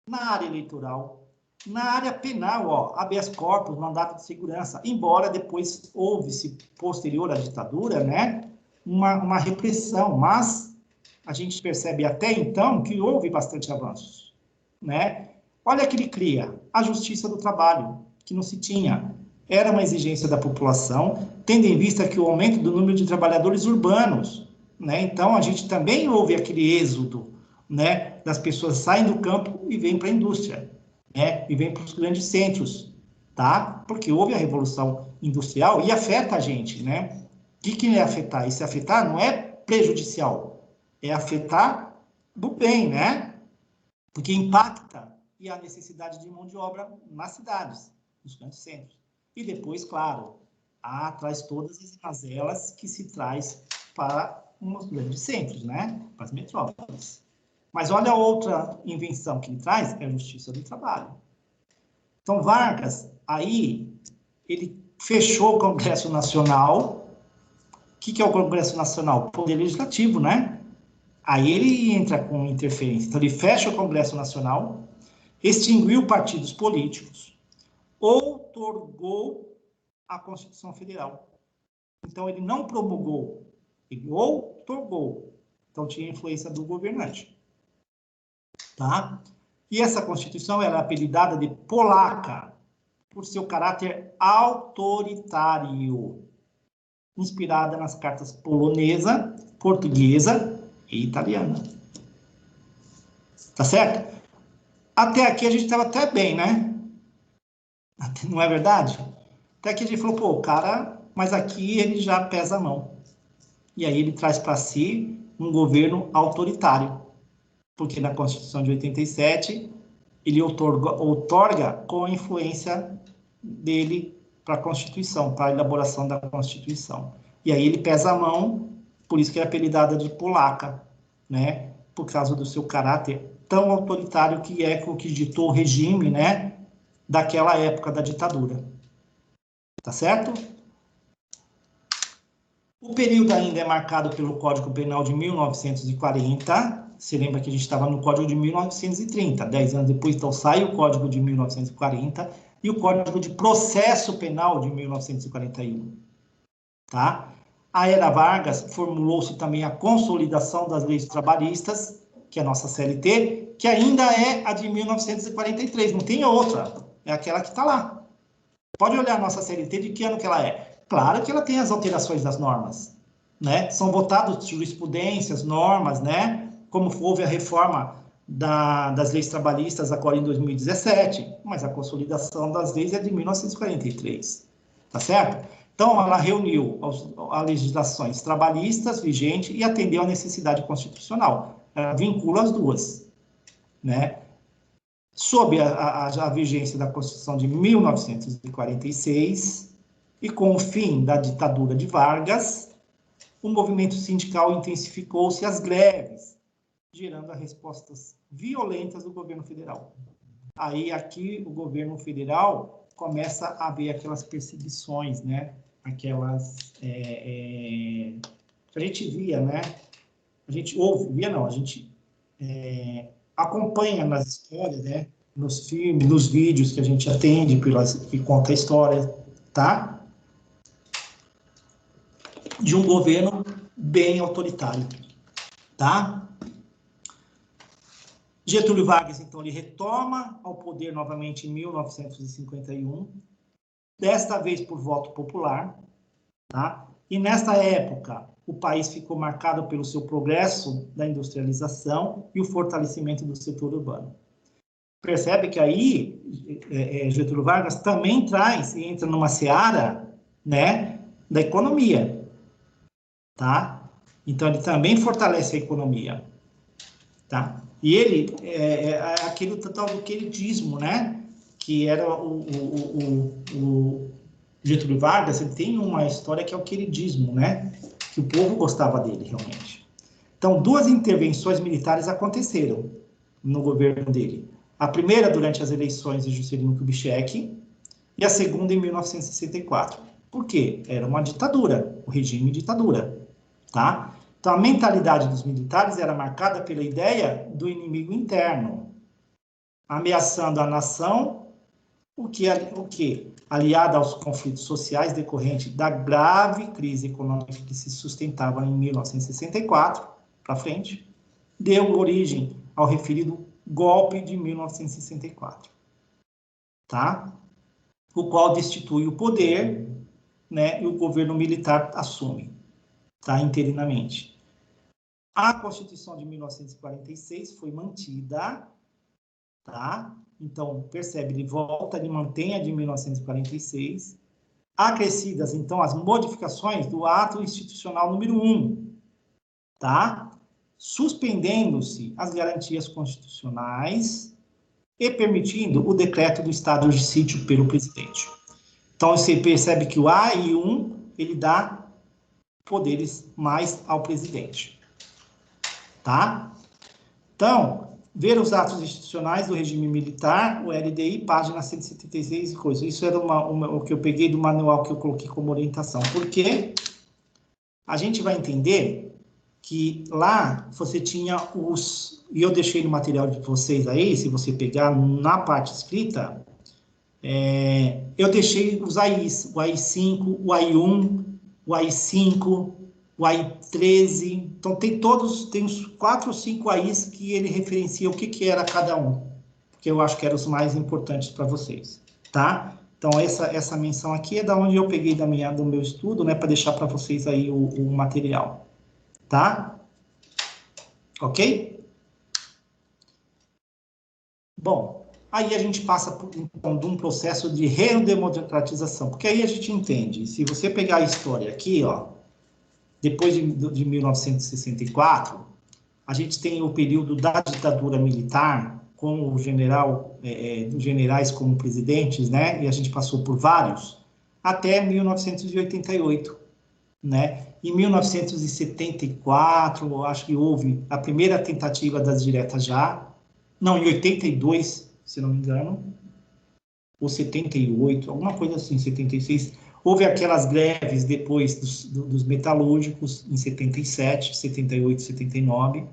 na área eleitoral, na área penal, ó, habeas corpus, mandato de segurança, embora depois houve-se, posterior à ditadura, né, uma repressão, mas a gente percebe até então que houve bastante avanços, né? Olha que ele cria a Justiça do Trabalho, que não se tinha. Era uma exigência da população, tendo em vista que o aumento do número de trabalhadores urbanos, né? Então, a gente também houve aquele êxodo, né? Das pessoas saem do campo e vêm para a indústria, né? E vêm para os grandes centros, tá? Porque houve a Revolução Industrial e afeta a gente, né? O que é afetar? Esse afetar não é prejudicial, é afetar do bem, né? Porque impacta e a necessidade de mão de obra nas cidades, nos grandes centros. E depois, claro, traz todas as mazelas que se traz para os grandes centros, né? Para as metrópoles. Mas olha a outra invenção que ele traz, é a Justiça do Trabalho. Então, Vargas, aí, ele fechou o Congresso Nacional. O que é o Congresso Nacional? Poder Legislativo, né? Aí ele entra com interferência. Então, ele fecha o Congresso Nacional, extinguiu partidos políticos, outorgou a Constituição Federal. Então, ele não promulgou, ele outorgou. Então, tinha influência do governante. Tá? E essa Constituição era apelidada de polaca, por seu caráter autoritário, inspirada nas cartas polonesa, portuguesa e italiana. Tá certo? Até aqui a gente estava até bem, né? Não é verdade? Até aqui a gente falou, pô, cara, mas aqui ele já pesa a mão. E aí ele traz para si um governo autoritário. Porque na Constituição de 87, ele outorga com a influência dele para a Constituição, para a elaboração da Constituição. E aí ele pesa a mão, por isso que é apelidada de polaca, né? Por causa do seu caráter tão autoritário que é o que ditou o regime, né? Daquela época da ditadura. Tá certo? O período ainda é marcado pelo Código Penal de 1940. Você lembra que a gente estava no Código de 1930. 10 anos depois, então, sai o Código de 1940 e o Código de Processo Penal de 1941. Tá? A Era Vargas formulou-se também a consolidação das leis trabalhistas, que é a nossa CLT, que ainda é a de 1943, não tem outra, é aquela que está lá. Pode olhar a nossa CLT, de que ano que ela é? Claro que ela tem as alterações das normas, né? São votadas jurisprudências, normas, né? Como houve a reforma das leis trabalhistas agora em 2017, mas a consolidação das leis é de 1943, tá certo? Então, ela reuniu as legislações trabalhistas vigentes e atendeu à necessidade constitucional. Ela vincula as duas, né? Sob a vigência da Constituição de 1946 e com o fim da ditadura de Vargas, o movimento sindical intensificou-se às greves, gerando as respostas violentas do governo federal. Aí, aqui, o governo federal começa a ver aquelas perseguições, né? Aquelas... que a gente via, né? A gente ouve, via não, a gente acompanha nas histórias, né? Nos filmes, nos vídeos que a gente atende, que conta a história, tá? De um governo bem autoritário, tá? Getúlio Vargas, então, ele retoma ao poder novamente em 1951, desta vez por voto popular, tá? E nesta época, o país ficou marcado pelo seu progresso da industrialização e o fortalecimento do setor urbano. Percebe que aí, Getúlio Vargas também traz e entra numa seara, né, da economia, tá? Então, ele também fortalece a economia, tá? E ele é aquele tal do queridismo, né? Que era o Getúlio Vargas, ele tem uma história que é o queridismo, né? Que o povo gostava dele, realmente. Então, duas intervenções militares aconteceram no governo dele. A primeira durante as eleições de Juscelino Kubitschek e a segunda em 1964. Por quê? Era uma ditadura, o regime ditadura, tá? Então, a mentalidade dos militares era marcada pela ideia do inimigo interno, ameaçando a nação, o que aliado aos conflitos sociais decorrentes da grave crise econômica que se sustentava em 1964 para frente, deu origem ao referido golpe de 1964, tá? O qual destitui o poder, né, e o governo militar assume, tá, interinamente. A Constituição de 1946 foi mantida, tá? Então, percebe, ele volta, ele mantém a de 1946, acrescidas, então, as modificações do ato institucional número 1, tá? Suspendendo-se as garantias constitucionais e permitindo o decreto do estado de sítio pelo presidente. Então, você percebe que o AI1, ele dá poderes mais ao presidente, tá? Então, ver os atos institucionais do regime militar, o LDI, página 176 e coisa. Isso era o que eu peguei do manual que eu coloquei como orientação. Porque a gente vai entender que lá você tinha os... E eu deixei no material de vocês aí, se você pegar na parte escrita, eu deixei os AIs, o AI5, o AI1, o AI5, o AI13. Então, tem uns 4 ou 5 AIs que ele referencia o que era cada um, que eu acho que eram os mais importantes para vocês, tá? Então, essa menção aqui é da onde eu peguei do meu estudo, né, para deixar para vocês aí o material, tá? Ok? Bom, aí a gente passa, então, de um processo de redemocratização, porque aí a gente entende, se você pegar a história aqui, ó, depois de 1964, a gente tem o período da ditadura militar, com os generais como presidentes, né? E a gente passou por vários, até 1988, né? Em 1974, eu acho que houve a primeira tentativa das diretas já, não, em 82, se não me engano, ou 78, alguma coisa assim, 76, houve aquelas greves depois dos metalúrgicos, em 77, 78, 79.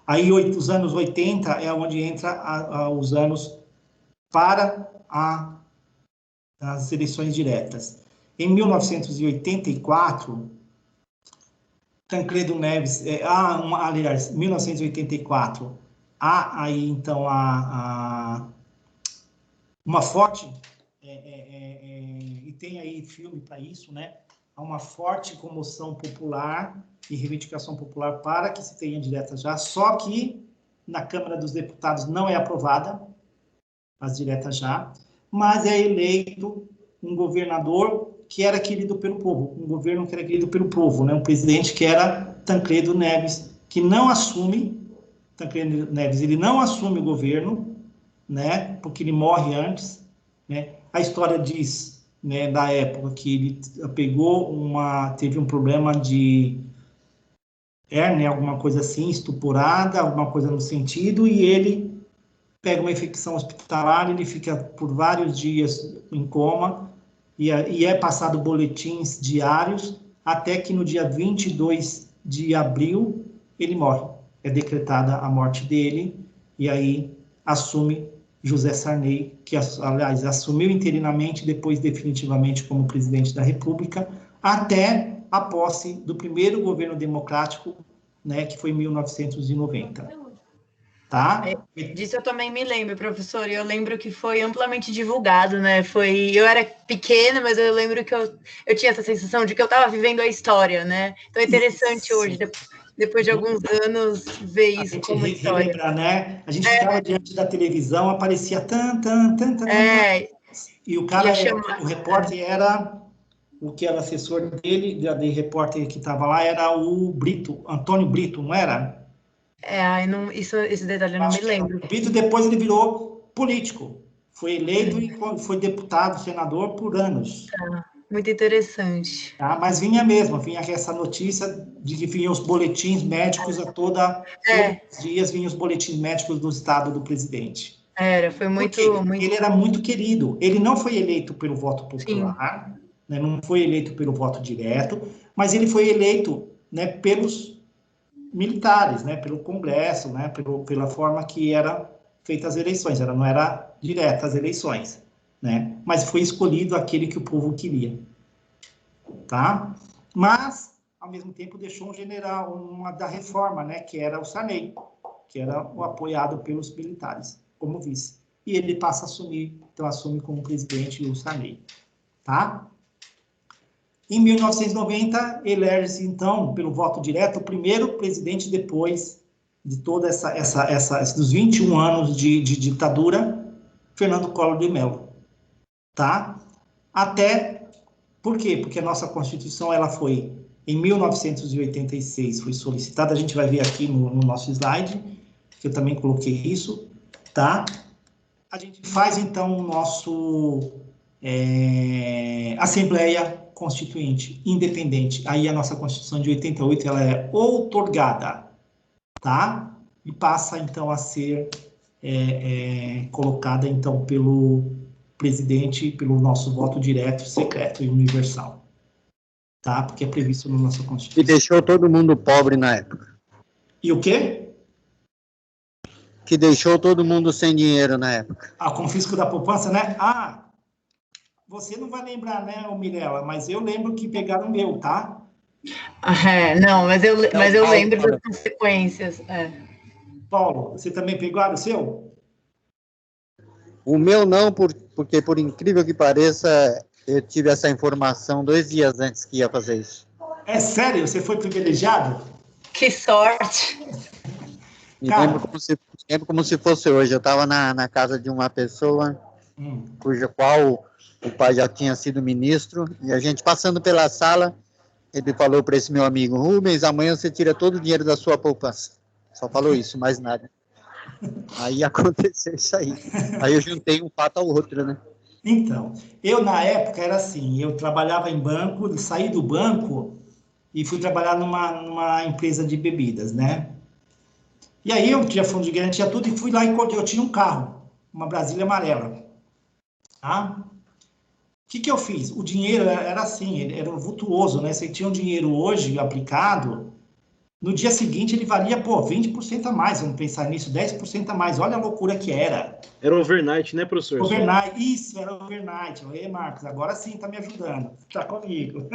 Aí, os anos 80 é onde entra os anos para as eleições diretas. Em 1984, Tancredo Neves, aliás, 1984, há aí, então, uma forte, e tem aí filme para isso, né? Há uma forte comoção popular e reivindicação popular para que se tenha diretas já, só que na Câmara dos Deputados não é aprovada as diretas já, mas é eleito um governador que era querido pelo povo, um governo que era querido pelo povo, né? Um presidente que era Tancredo Neves, que não assume, Tancredo Neves, ele não assume o governo, né? Porque ele morre antes, né? A história diz, né, da época que ele teve um problema de hérnia, alguma coisa assim, estupurada, alguma coisa no sentido, e ele pega uma infecção hospitalar, ele fica por vários dias em coma, e é passado boletins diários, até que no dia 22 de abril, ele morre. É decretada a morte dele, e aí assume José Sarney, que, aliás, assumiu interinamente, depois definitivamente como presidente da República, até a posse do primeiro governo democrático, né, que foi em 1990. Tá? Disso eu também me lembro, professor, e eu lembro que foi amplamente divulgado, né? Eu era pequena, mas eu lembro que eu tinha essa sensação de que eu estava vivendo a história, né? Então é interessante hoje, depois de alguns anos, ver isso como história. Relembrar, né? A gente ficava diante da televisão, aparecia e o cara, o repórter era, o que era assessor dele, de repórter que estava lá, era o Brito, Antônio Brito, não era? Esse detalhe eu não me lembro. O Brito depois ele virou político, foi eleito e foi deputado, senador por anos. Muito interessante. Tá? Mas vinha essa notícia de que vinham os boletins médicos todos os dias vinham os boletins médicos do estado do presidente. Foi muito... Ele era muito querido. Ele não foi eleito pelo voto popular, né? Não foi eleito pelo voto direto, mas ele foi eleito, né, pelos militares, né, pelo Congresso, né, pela forma que era feita as eleições. Não era direta as eleições, né? Mas foi escolhido aquele que o povo queria, tá? Mas, ao mesmo tempo, deixou um general, uma da reforma, né, que era o Sarney, que era o apoiado pelos militares, como vice. E ele passa a assumir, então assume como presidente o Sarney, tá? Em 1990, elege-se, então, pelo voto direto, o primeiro presidente depois de toda dos 21 anos de ditadura, Fernando Collor de Mello, tá? Por quê? Porque a nossa Constituição, ela foi, em 1986, foi solicitada, a gente vai ver aqui no nosso slide, que eu também coloquei isso, tá? A gente faz, então, o nosso Assembleia Constituinte, independente. Aí a nossa Constituição de 88, ela é outorgada, tá? E passa, então, a ser colocada, então, pelo presidente, pelo nosso voto direto, secreto e universal. tá? Porque é previsto na nossa E Constituição. deixou todo mundo pobre na época. E o quê? Que deixou todo mundo sem dinheiro na época. Ah, confisco da poupança, né? Você não vai lembrar, né, Mirella? Mas eu lembro que pegaram o meu, tá? Não, mas eu lembro das consequências. Paulo, você também pegaram o seu? O meu não, porque por incrível que pareça, eu tive essa informação 2 dias antes que ia fazer isso. É sério? Você foi privilegiado? Que sorte! Me lembro como se fosse hoje. Eu estava na casa de uma pessoa cuja qual o pai já tinha sido ministro, e a gente passando pela sala, ele falou para esse meu amigo: Rubens, amanhã você tira todo o dinheiro da sua poupança. Só falou isso, mais nada. Aí aconteceu isso aí. Aí eu juntei um fato ao outro, né? Então, eu na época era assim, eu trabalhava em banco, saí do banco e fui trabalhar numa empresa de bebidas, né? E aí eu tinha fundo de garantia, tudo, e fui lá e eu tinha um carro, uma Brasília amarela, tá? O que eu fiz? O dinheiro era assim, ele era vultuoso, né? Você tinha um dinheiro hoje aplicado, no dia seguinte ele valia, 20% a mais, vamos pensar nisso, 10% a mais, olha a loucura que era. Era overnight, né, professor? Overnight, isso, era overnight. Oi, Marcos, agora sim tá me ajudando, tá comigo.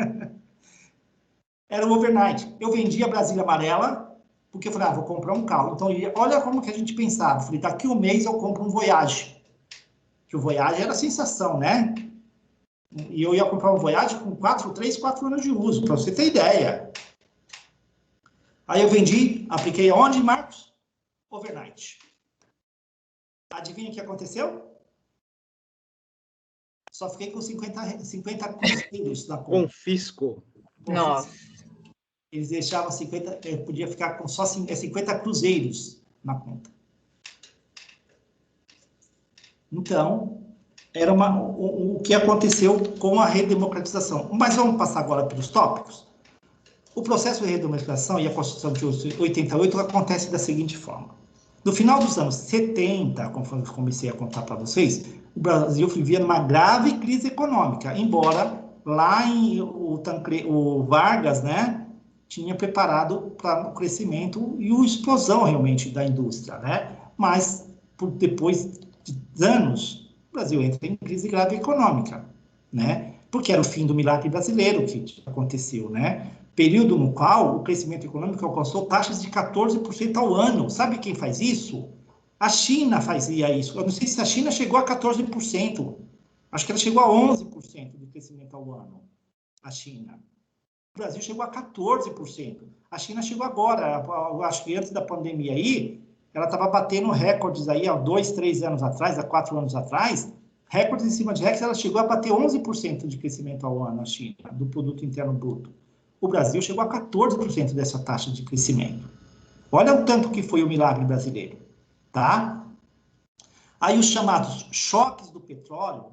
Era o overnight. Eu vendia a Brasília amarela, porque eu falei, vou comprar um carro. Então, olha como que a gente pensava. Eu falei, daqui um mês eu compro um Voyage. Que o Voyage era sensação, né? E eu ia comprar um Voyage com 3, 4 anos de uso, para você ter ideia. Aí eu vendi, apliquei aonde, Marcos? Overnight. Adivinha o que aconteceu? Só fiquei com 50 cruzeiros na conta. Confisco. Nossa. Eles deixavam 50, eu podia ficar com só 50 cruzeiros na conta. Então, era o que aconteceu com a redemocratização. Mas vamos passar agora pelos tópicos. O processo de redemocratização e a Constituição de 88 acontece da seguinte forma. No final dos anos 70, conforme eu comecei a contar para vocês, o Brasil vivia numa grave crise econômica, embora lá o Vargas, né, tinha preparado para o crescimento e a explosão realmente da indústria, né? Mas depois de anos, o Brasil entra em crise grave econômica, né? Porque era o fim do milagre brasileiro que aconteceu, né? Período no qual o crescimento econômico alcançou taxas de 14% ao ano. Sabe quem faz isso? A China fazia isso. Eu não sei se a China chegou a 14%. Acho que ela chegou a 11% de crescimento ao ano. A China. O Brasil chegou a 14%. A China chegou agora, acho que antes da pandemia aí, ela estava batendo recordes aí há 2, 3 anos atrás, há 4 anos atrás, recordes em cima de recordes, ela chegou a bater 11% de crescimento ao ano, a China, do produto interno bruto. O Brasil chegou a 14% dessa taxa de crescimento. Olha o tanto que foi o milagre brasileiro, tá? Aí os chamados choques do petróleo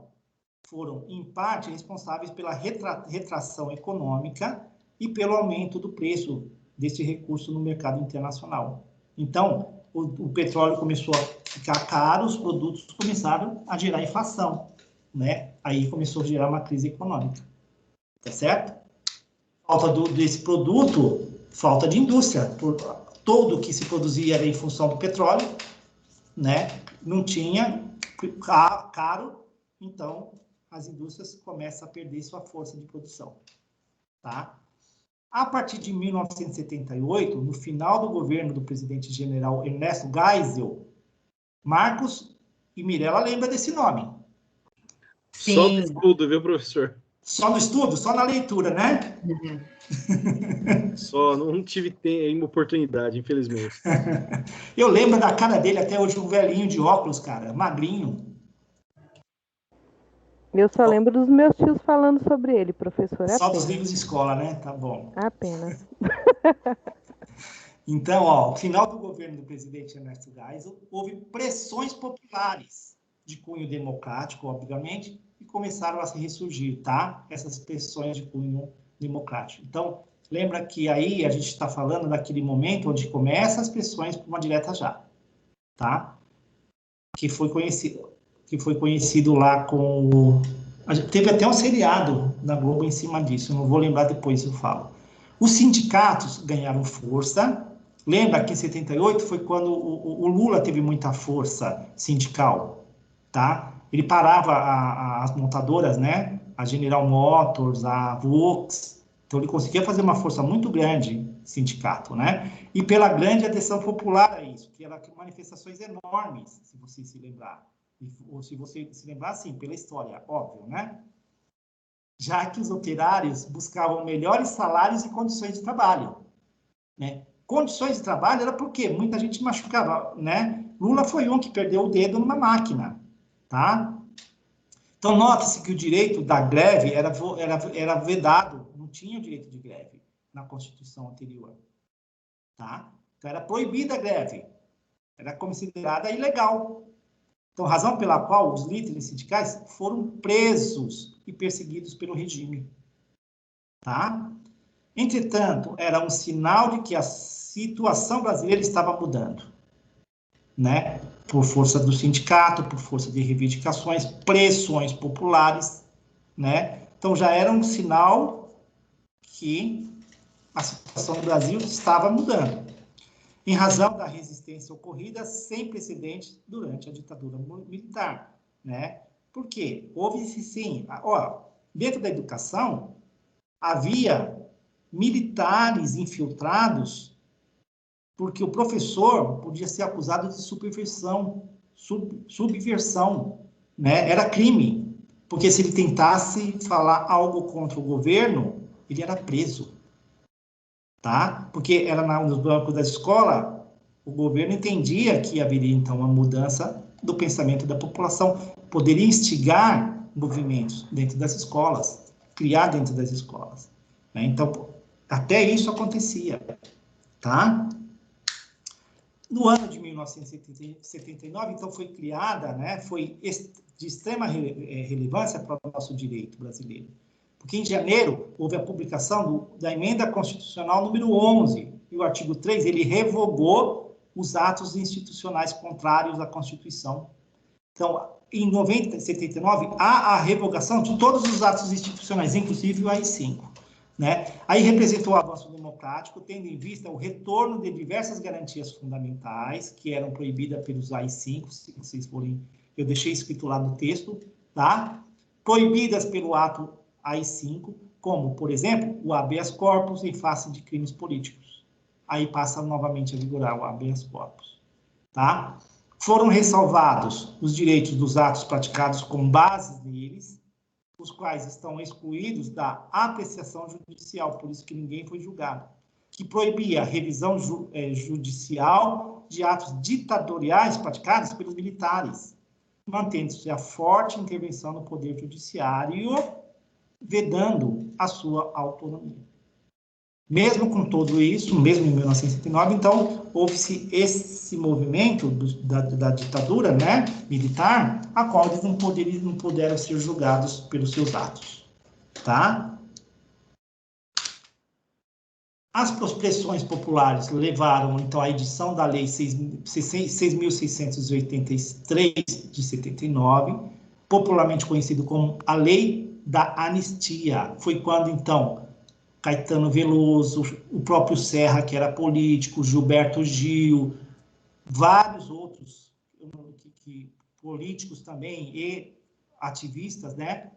foram, em parte, responsáveis pela retração econômica e pelo aumento do preço desse recurso no mercado internacional. Então, o petróleo começou a ficar caro, os produtos começaram a gerar inflação, né? Aí começou a gerar uma crise econômica, tá certo? Falta desse produto, falta de indústria. Tudo que se produzia era em função do petróleo, né? Não tinha, caro, então as indústrias começam a perder sua força de produção, tá? A partir de 1978, no final do governo do presidente general Ernesto Geisel, Marcos e Mirella lembram desse nome. Sim. Só no estudo, viu, professor? Só no estudo? Só na leitura, né? Só, não tive oportunidade, infelizmente. Eu lembro da cara dele até hoje, um velhinho de óculos, cara, magrinho. Eu só lembro dos meus tios falando sobre ele, professor. Só dos livros de escola, né? Tá bom. Apenas. Então, ó, no final do governo do presidente Ernesto Geisel, houve pressões populares de cunho democrático, obviamente, e começaram a se ressurgir, tá? Essas pressões de cunho democrático. Então, lembra que aí a gente está falando daquele momento onde começam as pressões por uma direta já, tá? Que foi conhecido lá com Teve até um seriado na Globo em cima disso, eu não vou lembrar depois, eu falo. Os sindicatos ganharam força. Lembra que em 78 foi quando o Lula teve muita força sindical, tá? Ele parava as montadoras, né? A General Motors, a Volks. Então, ele conseguia fazer uma força muito grande, sindicato, né? E pela grande adesão popular a isso, que era manifestações enormes, se você se lembrar. Ou se você se lembrar, sim, pela história, óbvio, né? Já que os operários buscavam melhores salários e condições de trabalho, né? Condições de trabalho era porque muita gente machucava, né? Lula foi um que perdeu o dedo numa máquina, tá? Então, nota-se que o direito da greve era vedado, não tinha o direito de greve na Constituição anterior, tá? Então, era proibida a greve, era considerada ilegal. Então, razão pela qual os líderes sindicais foram presos e perseguidos pelo regime, tá? Entretanto, era um sinal de que a situação brasileira estava mudando, né? Por força do sindicato, por força de reivindicações, pressões populares, né? Então, já era um sinal que a situação do Brasil estava mudando, em razão da resistência ocorrida sem precedentes durante a ditadura militar, né? Por quê? Houve-se, sim, dentro da educação, havia militares infiltrados, porque o professor podia ser acusado de subversão, né? Era crime, porque se ele tentasse falar algo contra o governo, ele era preso, tá? Porque era nos bancos da escola, o governo entendia que haveria, então, uma mudança do pensamento da população, poderia instigar movimentos dentro das escolas, criar dentro das escolas, né? Então, até isso acontecia, tá? No ano de 1979, então, foi criada, né, foi de extrema relevância para o nosso direito brasileiro, porque em janeiro houve a publicação da Emenda Constitucional número 11, e o artigo 3, ele revogou os atos institucionais contrários à Constituição. Então, em 79, há a revogação de todos os atos institucionais, inclusive o AI-5. Né? Aí representou o avanço democrático, tendo em vista o retorno de diversas garantias fundamentais, que eram proibidas pelos AI-5, se vocês forem, eu deixei escrito lá no texto, tá? Proibidas pelo ato AI-5, como, por exemplo, o habeas corpus em face de crimes políticos. Aí passa novamente a vigorar o habeas corpus, tá? Foram ressalvados os direitos dos atos praticados com base neles, os quais estão excluídos da apreciação judicial, por isso que ninguém foi julgado, que proibia a revisão judicial de atos ditatoriais praticados pelos militares, mantendo-se a forte intervenção no poder judiciário, vedando a sua autonomia. Mesmo com tudo isso, mesmo em 1979, então, houve-se esse movimento da ditadura, né, militar, a qual eles não puderam ser julgados pelos seus atos, tá? As pressões populares levaram, então, à edição da Lei 6.683 de 79, popularmente conhecido como a Lei da Anistia. Foi quando, então, Caetano Veloso, o próprio Serra, que era político, Gilberto Gil, vários outros políticos também e ativistas, né,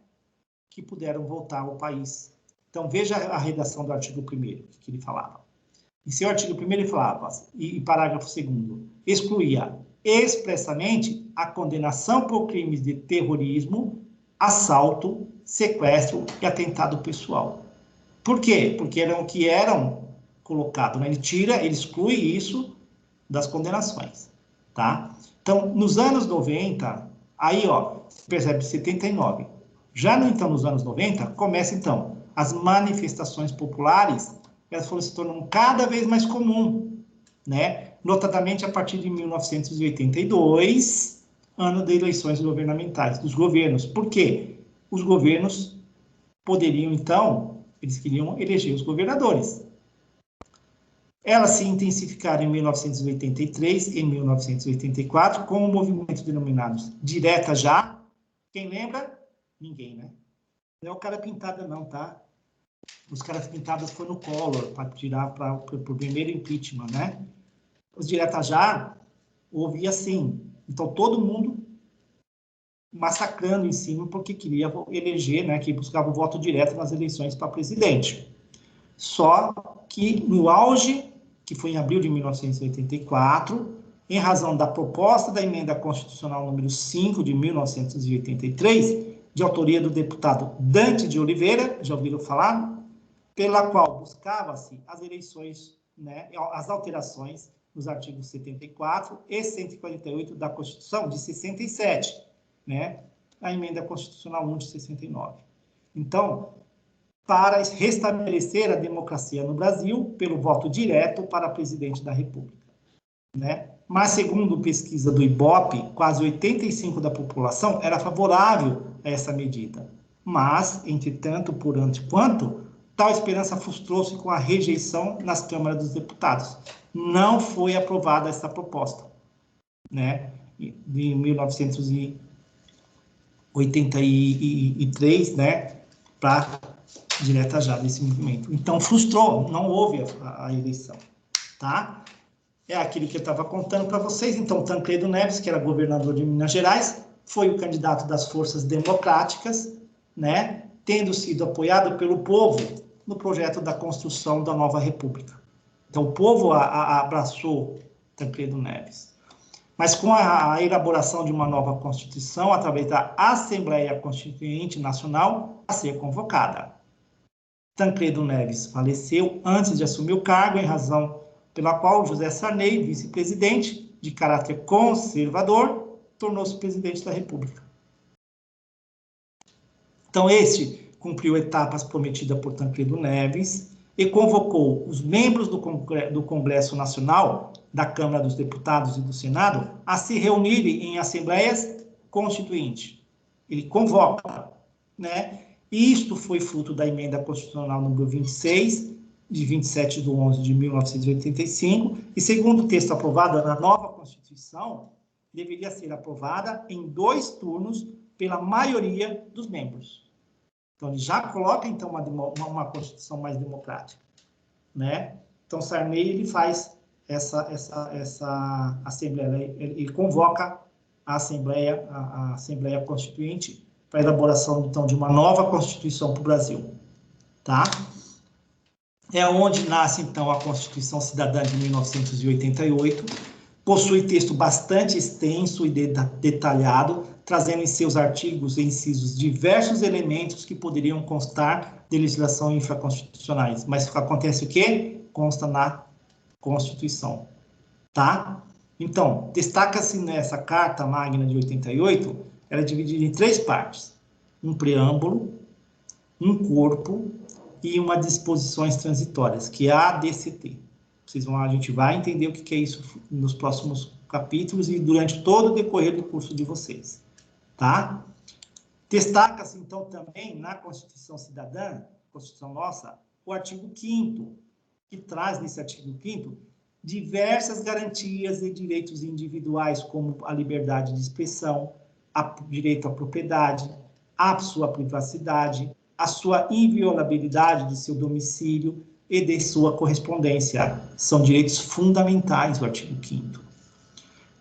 que puderam voltar ao país. Então, veja a redação do artigo 1º, que ele falava. Em seu artigo 1º, ele falava, e parágrafo 2º, excluía expressamente a condenação por crimes de terrorismo, assalto, sequestro e atentado pessoal. Por quê? Porque eram que eram colocados, né? Ele exclui isso das condenações, tá? Então, nos anos 90, aí, ó, percebe, 79. Já, então, nos anos 90, começa, então, as manifestações populares, elas foram se tornando cada vez mais comum, né? Notadamente a partir de 1982, ano de eleições governamentais, dos governos. Por quê? Os governos poderiam, então, eles queriam eleger os governadores. Elas se intensificaram em 1983 e 1984, com o movimento denominado Direta Já. Quem lembra? Ninguém, né? Não é o cara pintada, não, tá? Os caras pintados foi no Collor, para tirar para o primeiro impeachment, né? Os direta já houve assim. Então, todo mundo massacrando em cima porque queria eleger, né? Que buscava o voto direto nas eleições para presidente. Só que no auge, que foi em abril de 1984, em razão da proposta da emenda constitucional número 5 de 1983, de autoria do deputado Dante de Oliveira, já ouviram falar? Pela qual buscava-se as eleições, né, as alterações nos artigos 74 e 148 da Constituição de 67, né, a emenda constitucional 1 de 69. Então, para restabelecer a democracia no Brasil pelo voto direto para presidente da República, né? Mas, segundo pesquisa do IBOPE, quase 85% da população era favorável a essa medida. Mas, entretanto, por enquanto, tal esperança frustrou-se com a rejeição nas câmaras dos deputados. Não foi aprovada essa proposta, né? De 1983, né? Para direta já desse movimento. Então, frustrou, não houve a eleição, tá? É aquilo que eu estava contando para vocês. Então, Tancredo Neves, que era governador de Minas Gerais, foi o candidato das forças democráticas, né? Tendo sido apoiado pelo povo no projeto da construção da nova república. Então, o povo abraçou Tancredo Neves. Mas com a elaboração de uma nova Constituição, através da Assembleia Constituinte Nacional, a ser convocada. Tancredo Neves faleceu antes de assumir o cargo, em razão pela qual José Sarney, vice-presidente, de caráter conservador, tornou-se presidente da República. Então, este cumpriu etapas prometidas por Tancredo Neves e convocou os membros do Congresso Nacional, da Câmara dos Deputados e do Senado, a se reunirem em assembleias constituintes. Ele convoca, né? Isto foi fruto da emenda constitucional número 26, de 27 de 11 de 1985, e segundo o texto aprovado na nova Constituição, deveria ser aprovada em 2 turnos pela maioria dos membros. Então, ele já coloca, então, uma Constituição mais democrática, né? Então, Sarney, ele faz essa Assembleia, ele convoca a Assembleia Constituinte para a elaboração, então, de uma nova Constituição para o Brasil, tá? É onde nasce, então, a Constituição Cidadã de 1988, possui texto bastante extenso e detalhado, trazendo em seus artigos e incisos diversos elementos que poderiam constar de legislação infraconstitucionais. Mas acontece o quê? Consta na Constituição, tá? Então, destaca-se nessa Carta Magna de 88, ela é dividida em 3 partes. Um preâmbulo, um corpo e umas disposições transitórias, que é a ADCT. A gente vai entender o que é isso nos próximos capítulos e durante todo o decorrer do curso de vocês, tá? Destaca-se, então, também na Constituição Cidadã, Constituição nossa, o artigo 5º, que traz nesse artigo 5º diversas garantias e direitos individuais, como a liberdade de expressão, o direito à propriedade, a sua privacidade, a sua inviolabilidade de seu domicílio e de sua correspondência. São direitos fundamentais do artigo 5º.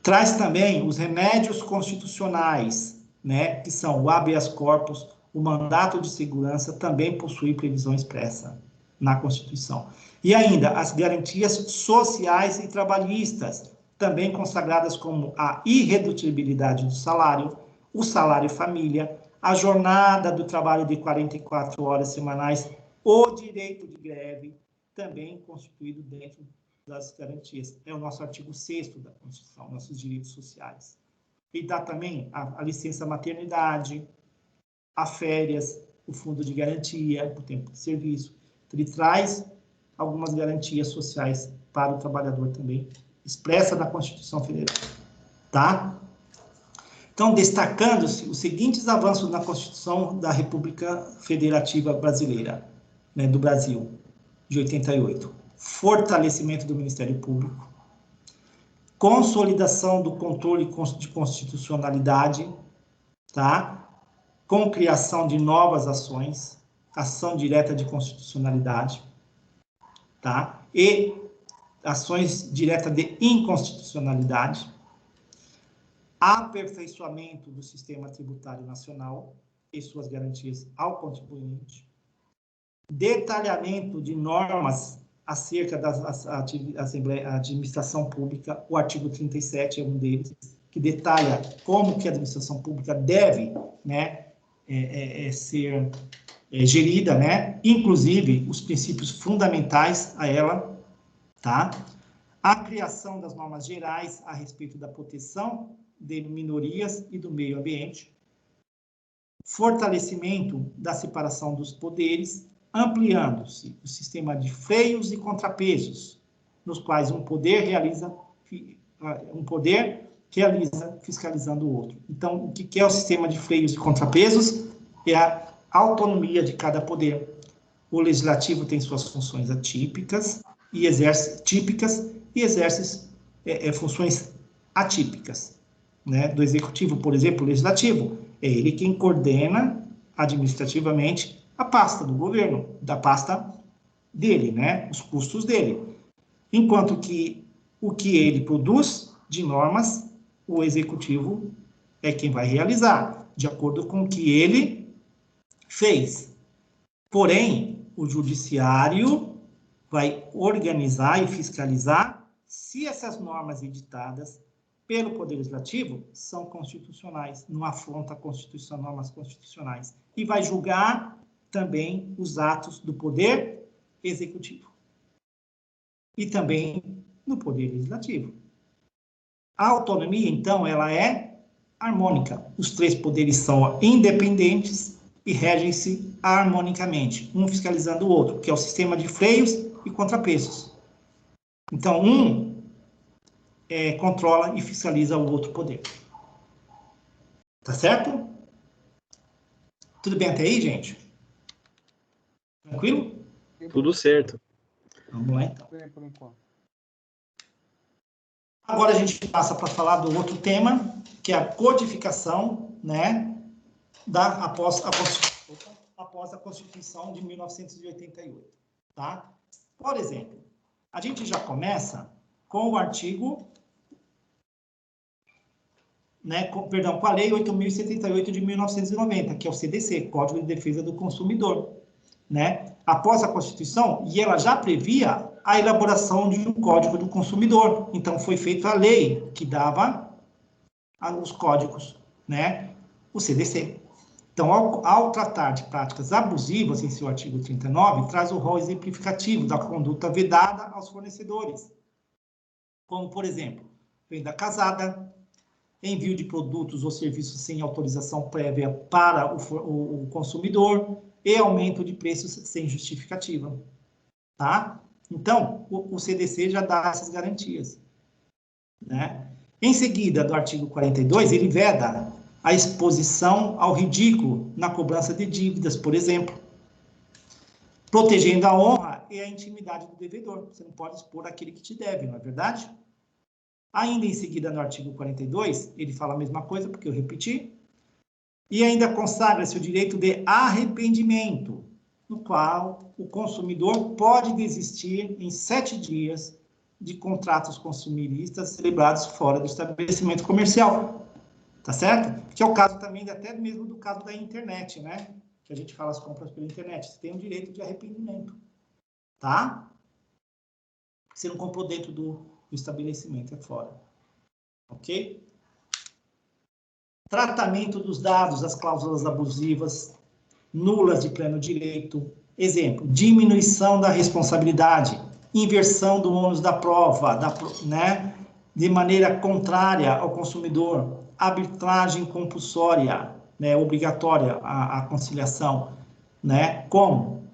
Traz também os remédios constitucionais, né, que são o habeas corpus, o mandato de segurança, também possui previsão expressa na Constituição. E ainda as garantias sociais e trabalhistas, também consagradas como a irredutibilidade do salário, o salário família, a jornada do trabalho de 44 horas semanais, o direito de greve, também constituído dentro das garantias. É o nosso artigo 6º da Constituição, nossos direitos sociais. E dá também a licença maternidade, a férias, o fundo de garantia, o tempo de serviço. Ele traz algumas garantias sociais para o trabalhador também, expressa na Constituição Federal, tá? Então, destacando-se os seguintes avanços na Constituição da República Federativa Brasileira, né, do Brasil, de 88. Fortalecimento do Ministério Público, consolidação do controle de constitucionalidade, tá? com criação de novas ações, ação direta de constitucionalidade, tá? E ações diretas de inconstitucionalidade, aperfeiçoamento do sistema tributário nacional e suas garantias ao contribuinte, detalhamento de normas acerca da administração pública, o artigo 37 é um deles, que detalha como que a administração pública deve, né, ser gerida, né, inclusive os princípios fundamentais a ela, tá? A criação das normas gerais a respeito da proteção de minorias e do meio ambiente, fortalecimento da separação dos poderes, ampliando-se o sistema de freios e contrapesos, nos quais um poder realiza fiscalizando o outro. Então, o que é o sistema de freios e contrapesos? É a autonomia de cada poder. O legislativo tem suas funções atípicas e exerce funções atípicas, né? Do executivo, por exemplo, o legislativo, é ele quem coordena administrativamente a pasta do governo, da pasta dele, né? Os custos dele. Enquanto que o que ele produz de normas, o executivo é quem vai realizar, de acordo com o que ele fez. Porém, o judiciário vai organizar e fiscalizar se essas normas editadas pelo Poder Legislativo são constitucionais, não afronta a Constituição, normas constitucionais, e vai julgar também os atos do Poder Executivo e também no Poder Legislativo. A autonomia, então, ela é harmônica. Os três poderes são independentes e regem-se harmonicamente, um fiscalizando o outro, que é o sistema de freios e contrapesos. Então, um controla e fiscaliza o outro poder. Tá certo? Tudo bem até aí, gente? Tranquilo? Tudo certo. Vamos lá, então. Agora a gente passa para falar do outro tema, que é a codificação, né, após a Constituição de 1988, tá? Por exemplo, a gente já começa com o artigo, né, com a Lei 8.078 de 1990, que é o CDC, Código de Defesa do Consumidor, né? Após a Constituição, e ela já previa a elaboração de um Código do Consumidor. Então, foi feita a lei que dava os códigos, né? O CDC. Então, ao tratar de práticas abusivas, em seu artigo 39, traz o rol exemplificativo da conduta vedada aos fornecedores, como, por exemplo, venda casada, envio de produtos ou serviços sem autorização prévia para o consumidor e aumento de preços sem justificativa, tá? Então, o CDC já dá essas garantias, né? Em seguida, do artigo 42, ele veda a exposição ao ridículo na cobrança de dívidas, por exemplo, protegendo a honra e a intimidade do devedor. Você não pode expor aquele que te deve, não é verdade? Ainda em seguida, no artigo 42, ele fala a mesma coisa, porque eu repeti, e ainda consagra-se o direito de arrependimento, no qual o consumidor pode desistir em 7 dias de contratos consumiristas celebrados fora do estabelecimento comercial. Tá certo? Que é o caso também, até mesmo do caso da internet, né? Que a gente fala as compras pela internet. Você tem um direito de arrependimento. Tá? Você não comprou dentro do estabelecimento, é fora. Ok? Tratamento dos dados, as cláusulas abusivas, nulas de pleno direito. Exemplo, diminuição da responsabilidade, inversão do ônus da prova, né? De maneira contrária ao consumidor, arbitragem compulsória, né? Obrigatória a conciliação, né? Como?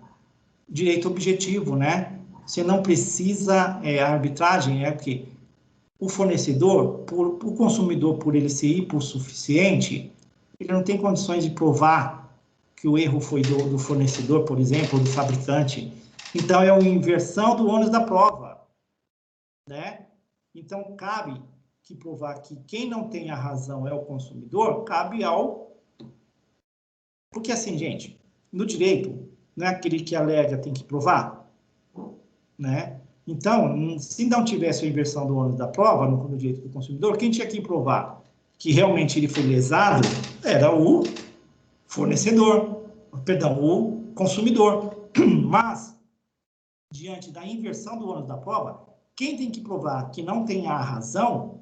Direito objetivo, né? Você não precisa, a arbitragem é o quê? O fornecedor, o consumidor, por ele ser hipossuficiente, ele não tem condições de provar que o erro foi do fornecedor, por exemplo, ou do fabricante. Então, é uma inversão do ônus da prova, né? Então, cabe que provar que quem não tem a razão é o consumidor, cabe ao Porque assim, gente, no direito, não é aquele que alega tem que provar, né? Então, se não tivesse a inversão do ônus da prova no direito do consumidor, quem tinha que provar que realmente ele foi lesado era o fornecedor, perdão, o consumidor. Mas, diante da inversão do ônus da prova, quem tem que provar que não tem a razão,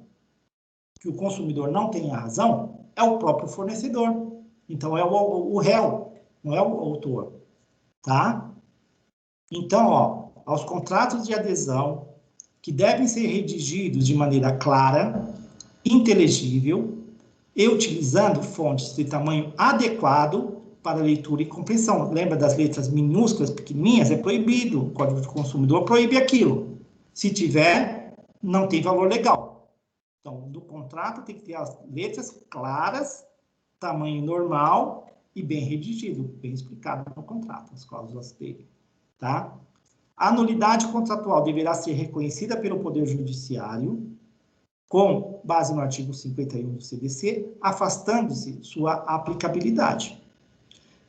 que o consumidor não tem a razão, é o próprio fornecedor. Então, é o réu, não é o autor, tá? Então, ó, aos contratos de adesão, que devem ser redigidos de maneira clara, inteligível, e utilizando fontes de tamanho adequado para leitura e compreensão. Lembra das letras minúsculas, pequenininhas? É proibido. O Código do Consumidor proíbe aquilo. Se tiver, não tem valor legal. Então, do contrato tem que ter as letras claras, tamanho normal e bem redigido, bem explicado no contrato, as cláusulas dele, tá? A nulidade contratual deverá ser reconhecida pelo Poder Judiciário, com base no artigo 51 do CDC, afastando-se sua aplicabilidade.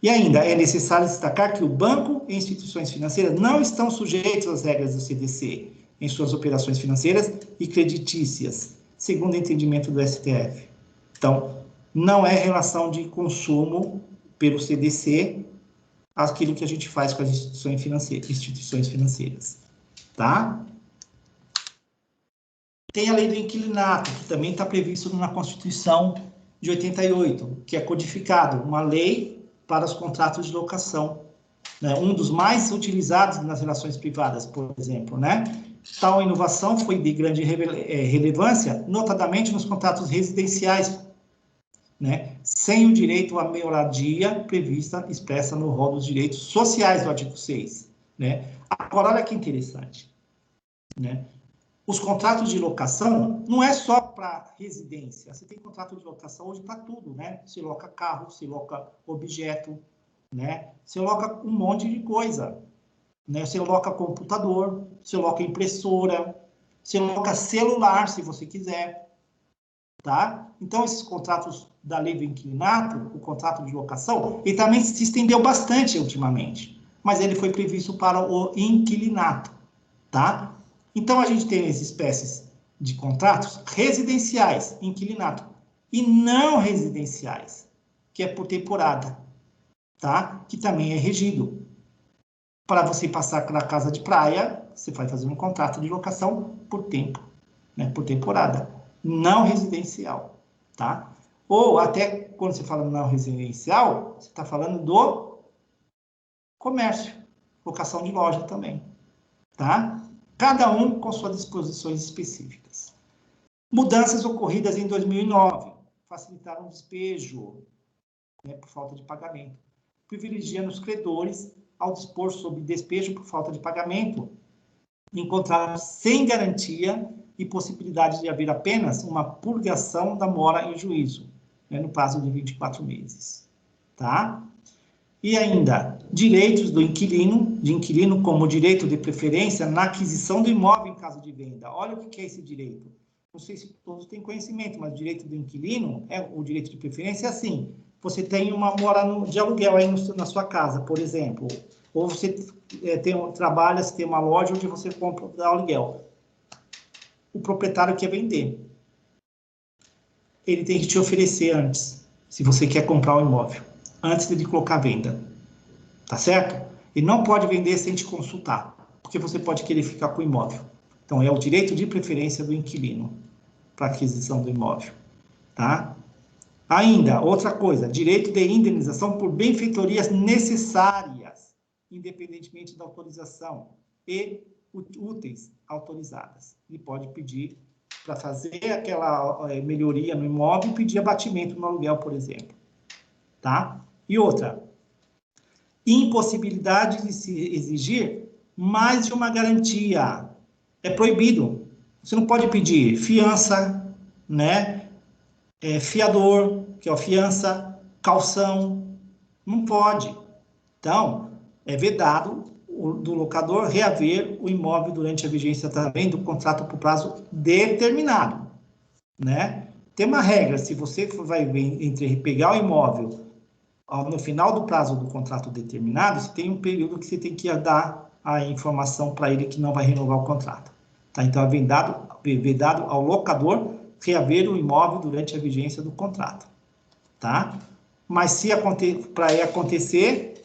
E ainda, é necessário destacar que o banco e instituições financeiras não estão sujeitos às regras do CDC em suas operações financeiras e creditícias, segundo o entendimento do STF. Então, não é relação de consumo pelo CDC aquilo que a gente faz com as instituições financeiras, tá? Tem a lei do inquilinato, que também está previsto na Constituição de 88, que é codificado, uma lei para os contratos de locação, né? Um dos mais utilizados nas relações privadas, por exemplo, né? Tal inovação foi de grande relevância, notadamente nos contratos residenciais, né? Sem o direito à moradia prevista, expressa no rol dos direitos sociais do artigo 6, né? Agora, olha que interessante, né? Os contratos de locação não é só para residência. Você tem contrato de locação hoje para tudo, né? Você loca carro, você loca objeto, né? Você loca um monte de coisa, né? Você loca computador, você loca impressora, você loca celular, se você quiser, tá? Então, esses contratos da lei do inquilinato, o contrato de locação, ele também se estendeu bastante ultimamente, mas ele foi previsto para o inquilinato, tá? Então, a gente tem as espécies de contratos residenciais, inquilinato, e não residenciais, que é por temporada, tá? Que também é regido. Para você passar na casa de praia, você vai fazer um contrato de locação por tempo, né? Por temporada, não residencial, tá? Ou até quando você fala não residencial, você está falando do comércio, locação de loja também, tá? Cada um com suas disposições específicas. Mudanças ocorridas em 2009 facilitaram o despejo, né, por falta de pagamento, privilegiando os credores ao dispor sobre despejo por falta de pagamento, encontraram sem garantia e possibilidade de haver apenas uma purgação da mora em juízo, né, no prazo de 24 meses. Tá? E ainda, direitos do inquilino como direito de preferência na aquisição do imóvel em caso de venda. Olha o que é esse direito. Não sei se todos têm conhecimento, mas o direito do inquilino, o direito de preferência é assim. Você tem uma mora de aluguel aí na sua casa, por exemplo. Ou você trabalha, você tem uma loja onde você compra o aluguel. O proprietário quer vender. Ele tem que te oferecer antes, se você quer comprar o imóvel, antes de colocar a venda. Tá certo? Ele não pode vender sem te consultar, porque você pode querer ficar com o imóvel. Então, é o direito de preferência do inquilino para aquisição do imóvel. Tá? Ainda, outra coisa, direito de indenização por benfeitorias necessárias, independentemente da autorização, e úteis autorizadas. Ele pode pedir para fazer aquela melhoria no imóvel e pedir abatimento no aluguel, por exemplo. Tá? E outra, impossibilidade de se exigir mais de uma garantia. É proibido. Você não pode pedir fiança, né? Fiador, que é a fiança, calção. Não pode. Então, é vedado do locador reaver o imóvel durante a vigência também do contrato por prazo determinado, né? Tem uma regra, se você vai pegar o imóvel no final do prazo do contrato determinado, você tem um período que você tem que dar a informação para ele que não vai renovar o contrato. Tá? Então, é vedado ao locador reaver o imóvel durante a vigência do contrato. Tá? Mas se para acontecer,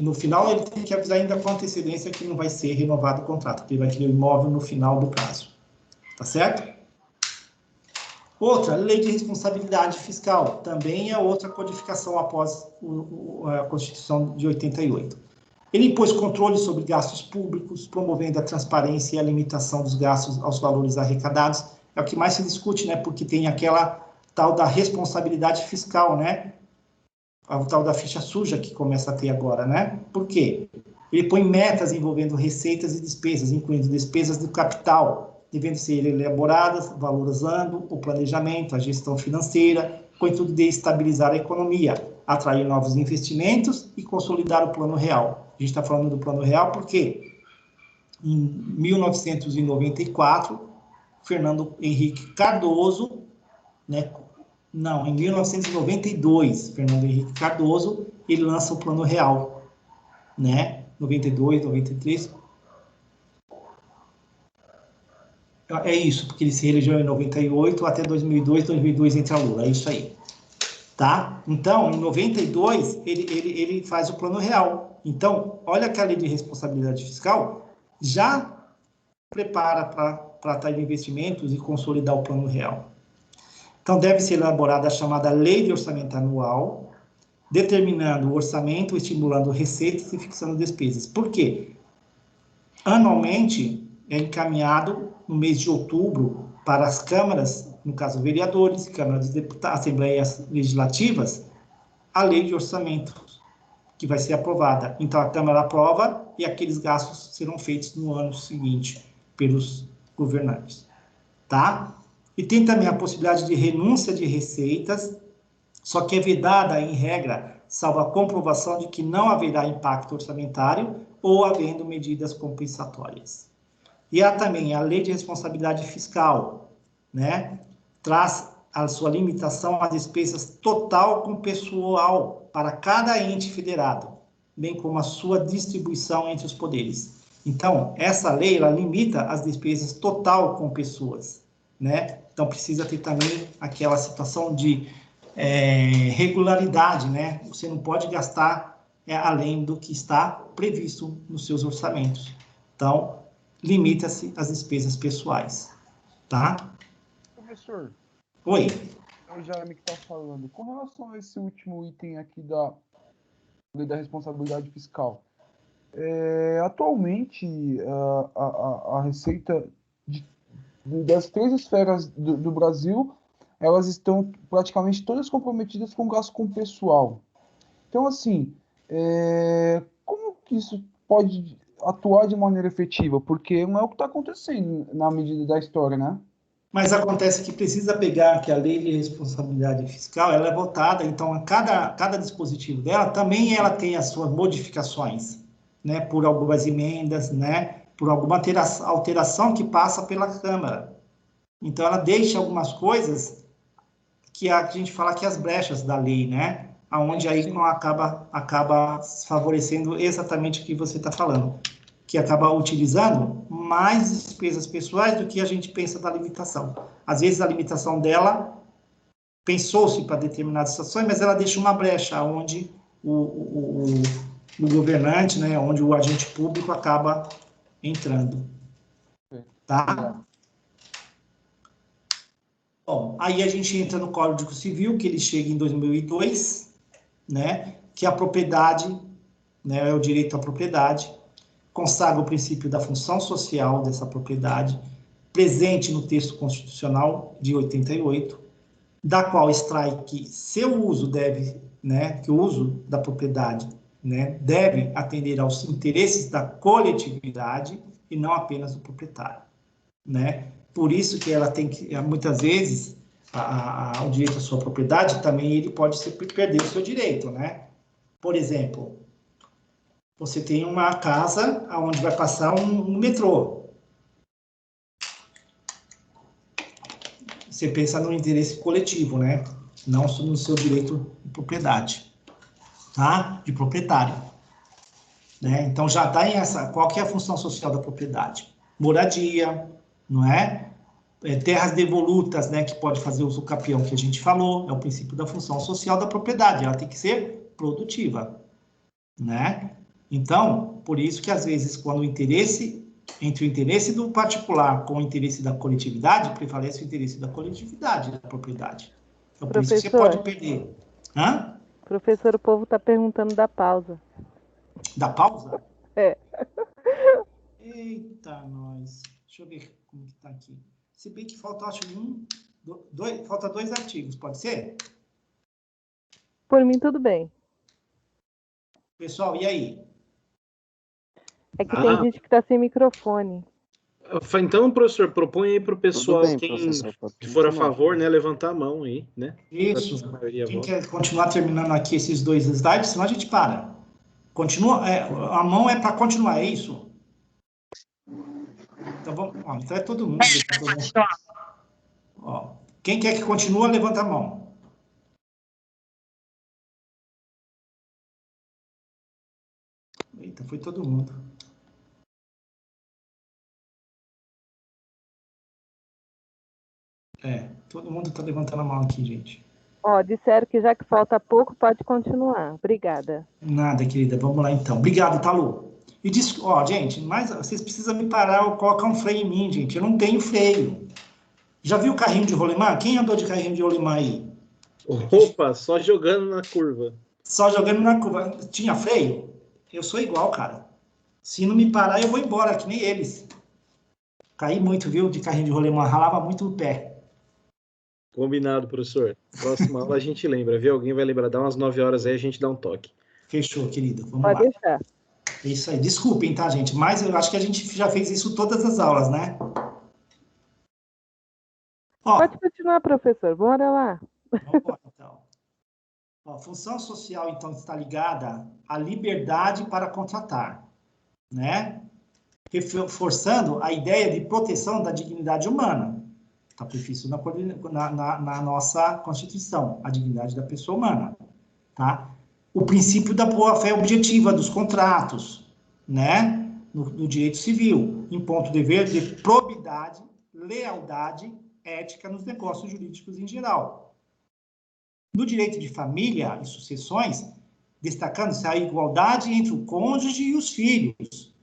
no final ele tem que avisar ainda com antecedência que não vai ser renovado o contrato, que ele vai querer o imóvel no final do prazo. Tá certo? Outra, lei de responsabilidade fiscal, também é outra codificação após a Constituição de 88. Ele impôs controle sobre gastos públicos, promovendo a transparência e a limitação dos gastos aos valores arrecadados. É o que mais se discute, né? Porque tem aquela tal da responsabilidade fiscal, né? O tal da ficha suja que começa a ter agora, né? Por quê? Ele põe metas envolvendo receitas e despesas, incluindo despesas do capital, devendo ser elaboradas, valorizando o planejamento, a gestão financeira, com o intuito de estabilizar a economia, atrair novos investimentos e consolidar o plano real. A gente está falando do plano real porque em 1994, Fernando Henrique Cardoso, né? Não, em 1992, Fernando Henrique Cardoso, ele lança o plano real, né? 92, 93. É isso, porque ele se reelegeu em 98 até 2002 entra Lula, é isso aí. Tá? Então, em 92, ele faz o plano real. Então, olha que a lei de responsabilidade fiscal já prepara para tratar de investimentos e consolidar o plano real. Então, deve ser elaborada a chamada lei de orçamento anual, determinando o orçamento, estimulando receitas e fixando despesas. Por quê? Anualmente, é encaminhado no mês de outubro para as câmaras, no caso vereadores, câmaras de deputados, assembleias legislativas, a lei de orçamento, que vai ser aprovada. Então, a Câmara aprova e aqueles gastos serão feitos no ano seguinte pelos governantes. Tá? E tem também a possibilidade de renúncia de receitas, só que é vedada, em regra, salvo a comprovação de que não haverá impacto orçamentário ou havendo medidas compensatórias. E há também a lei de responsabilidade fiscal, né? Traz a sua limitação às despesas total com pessoal para cada ente federado, bem como a sua distribuição entre os poderes. Então, essa lei, ela limita as despesas total com pessoas, né? Então, precisa ter também aquela situação de regularidade, né? Você não pode gastar além do que está previsto nos seus orçamentos. Então, limita-se as despesas pessoais, tá? Professor. Oi. É o Jaime que está falando. Com relação a esse último item aqui da lei da responsabilidade fiscal, atualmente a receita das 3 esferas do Brasil, elas estão praticamente todas comprometidas com gasto com pessoal. Então, assim, como que isso pode atuar de maneira efetiva? Porque não é o que está acontecendo na medida da história, né? Mas acontece que precisa pegar que a lei de responsabilidade fiscal, ela é votada, então cada dispositivo dela também ela tem as suas modificações, né, por algumas emendas, né, por alguma alteração que passa pela Câmara. Então ela deixa algumas coisas que a gente fala que as brechas da lei, né, aonde aí não acaba favorecendo exatamente o que você está falando, que acaba utilizando mais despesas pessoais do que a gente pensa da limitação. Às vezes a limitação dela pensou-se para determinadas situações, mas ela deixa uma brecha onde o governante, né, onde o agente público acaba entrando. Tá? Bom, aí a gente entra no Código Civil, que ele chega em 2002, né, que a propriedade, né, é o direito à propriedade, consagra o princípio da função social dessa propriedade, presente no texto constitucional de 88, da qual extrai que seu uso deve, né, que o uso da propriedade, né, deve atender aos interesses da coletividade e não apenas do proprietário, né? Por isso que ela tem que, muitas vezes, o direito à sua propriedade também ele pode perder o seu direito, né? Por exemplo, você tem uma casa onde vai passar um metrô. Você pensa no interesse coletivo, né? Não no seu direito de propriedade. tá? De proprietário. Né? Então, já está em essa... Qual que é a função social da propriedade? Moradia, não é? Terras devolutas, né? Que pode fazer uso capião, que a gente falou. É o princípio da função social da propriedade. Ela tem que ser produtiva, né? Então, por isso que, às vezes, quando o interesse... Entre o interesse do particular com o interesse da coletividade, prevalece o interesse da coletividade, da propriedade. Então, por isso que você pode perder. Hã? Professor, o povo está perguntando da pausa. Da pausa? É. Eita, nós. Deixa eu ver como que tá aqui. Se bem que falta, acho, falta 2 artigos, pode ser? Por mim, tudo bem. Pessoal, e aí? É que tem gente que está sem microfone. Então, professor, propõe aí para o pessoal, bem, quem professor, for a favor, né, levantar a mão aí, né? Isso. Quem quer continuar terminando aqui esses 2 slides, senão a gente para. Continua, a mão é para continuar, é isso? Então, vamos, ó, então é todo mundo. Ó, quem quer que continue, levanta a mão. Eita, foi todo mundo. Todo mundo está levantando a mão aqui, gente. Ó, disseram que já que falta pouco, pode continuar. Obrigada. Nada, querida. Vamos lá, então. Obrigado, Talu. E diz, ó, gente, mas vocês precisam me parar ou colocar um freio em mim, gente. Eu não tenho freio. Já viu o carrinho de rolimã? Quem andou de carrinho de rolimã aí? Opa, só jogando na curva. Só jogando na curva. Tinha freio? Eu sou igual, cara. Se não me parar, eu vou embora, que nem eles. Caí muito, viu, de carrinho de rolimã. Ralava muito o pé. Combinado, professor. Próxima aula a gente lembra, viu? Alguém vai lembrar, dá umas 9 horas aí, a gente dá um toque. Fechou, querido. Vamos lá. Pode deixar. É isso aí. Desculpem, tá, gente? Mas eu acho que a gente já fez isso todas as aulas, né? Ó, pode continuar, professor. Bora lá. Vamos embora, então. Ó, função social, então, está ligada à liberdade para contratar, né? Reforçando a ideia de proteção da dignidade humana. Está previsto na nossa Constituição, a dignidade da pessoa humana, tá? O princípio da boa-fé objetiva dos contratos, né? No direito civil, impondo o dever de probidade, lealdade, ética nos negócios jurídicos em geral. No direito de família e sucessões, destacando-se a igualdade entre o cônjuge e os filhos,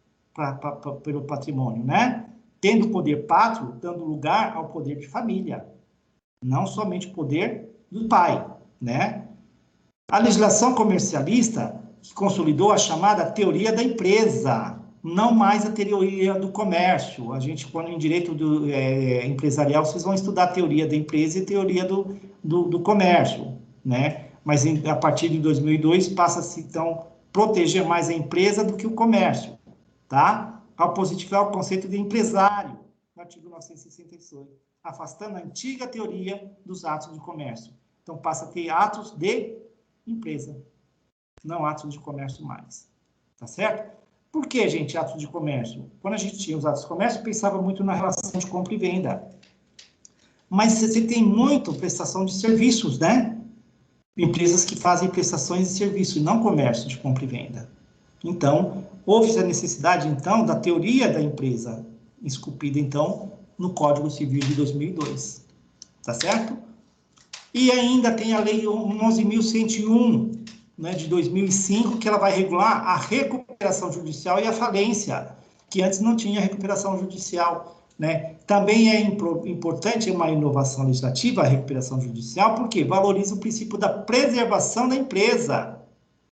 pelo patrimônio, né? Tendo o poder pátrio, dando lugar ao poder de família, não somente o poder do pai, né? A legislação comercialista que consolidou a chamada teoria da empresa, não mais a teoria do comércio. A gente, quando em direito empresarial, vocês vão estudar a teoria da empresa e a teoria do comércio, né? Mas a partir de 2002 passa-se, então, proteger mais a empresa do que o comércio, tá? Ao positivar o conceito de empresário, no artigo 968, afastando a antiga teoria dos atos de comércio. Então, passa a ter atos de empresa, não atos de comércio mais. Tá certo? Por que, gente, atos de comércio? Quando a gente tinha os atos de comércio, pensava muito na relação de compra e venda. Mas você tem muito prestação de serviços, né? Empresas que fazem prestações de serviço, e não comércio de compra e venda. Então, houve a necessidade, então, da teoria da empresa, esculpida, então, no Código Civil de 2002. Tá certo? E ainda tem a Lei 11.101, né, de 2005, que ela vai regular a recuperação judicial e a falência, que antes não tinha recuperação judicial, né? Também é importante uma inovação legislativa, a recuperação judicial, porque valoriza o princípio da preservação da empresa,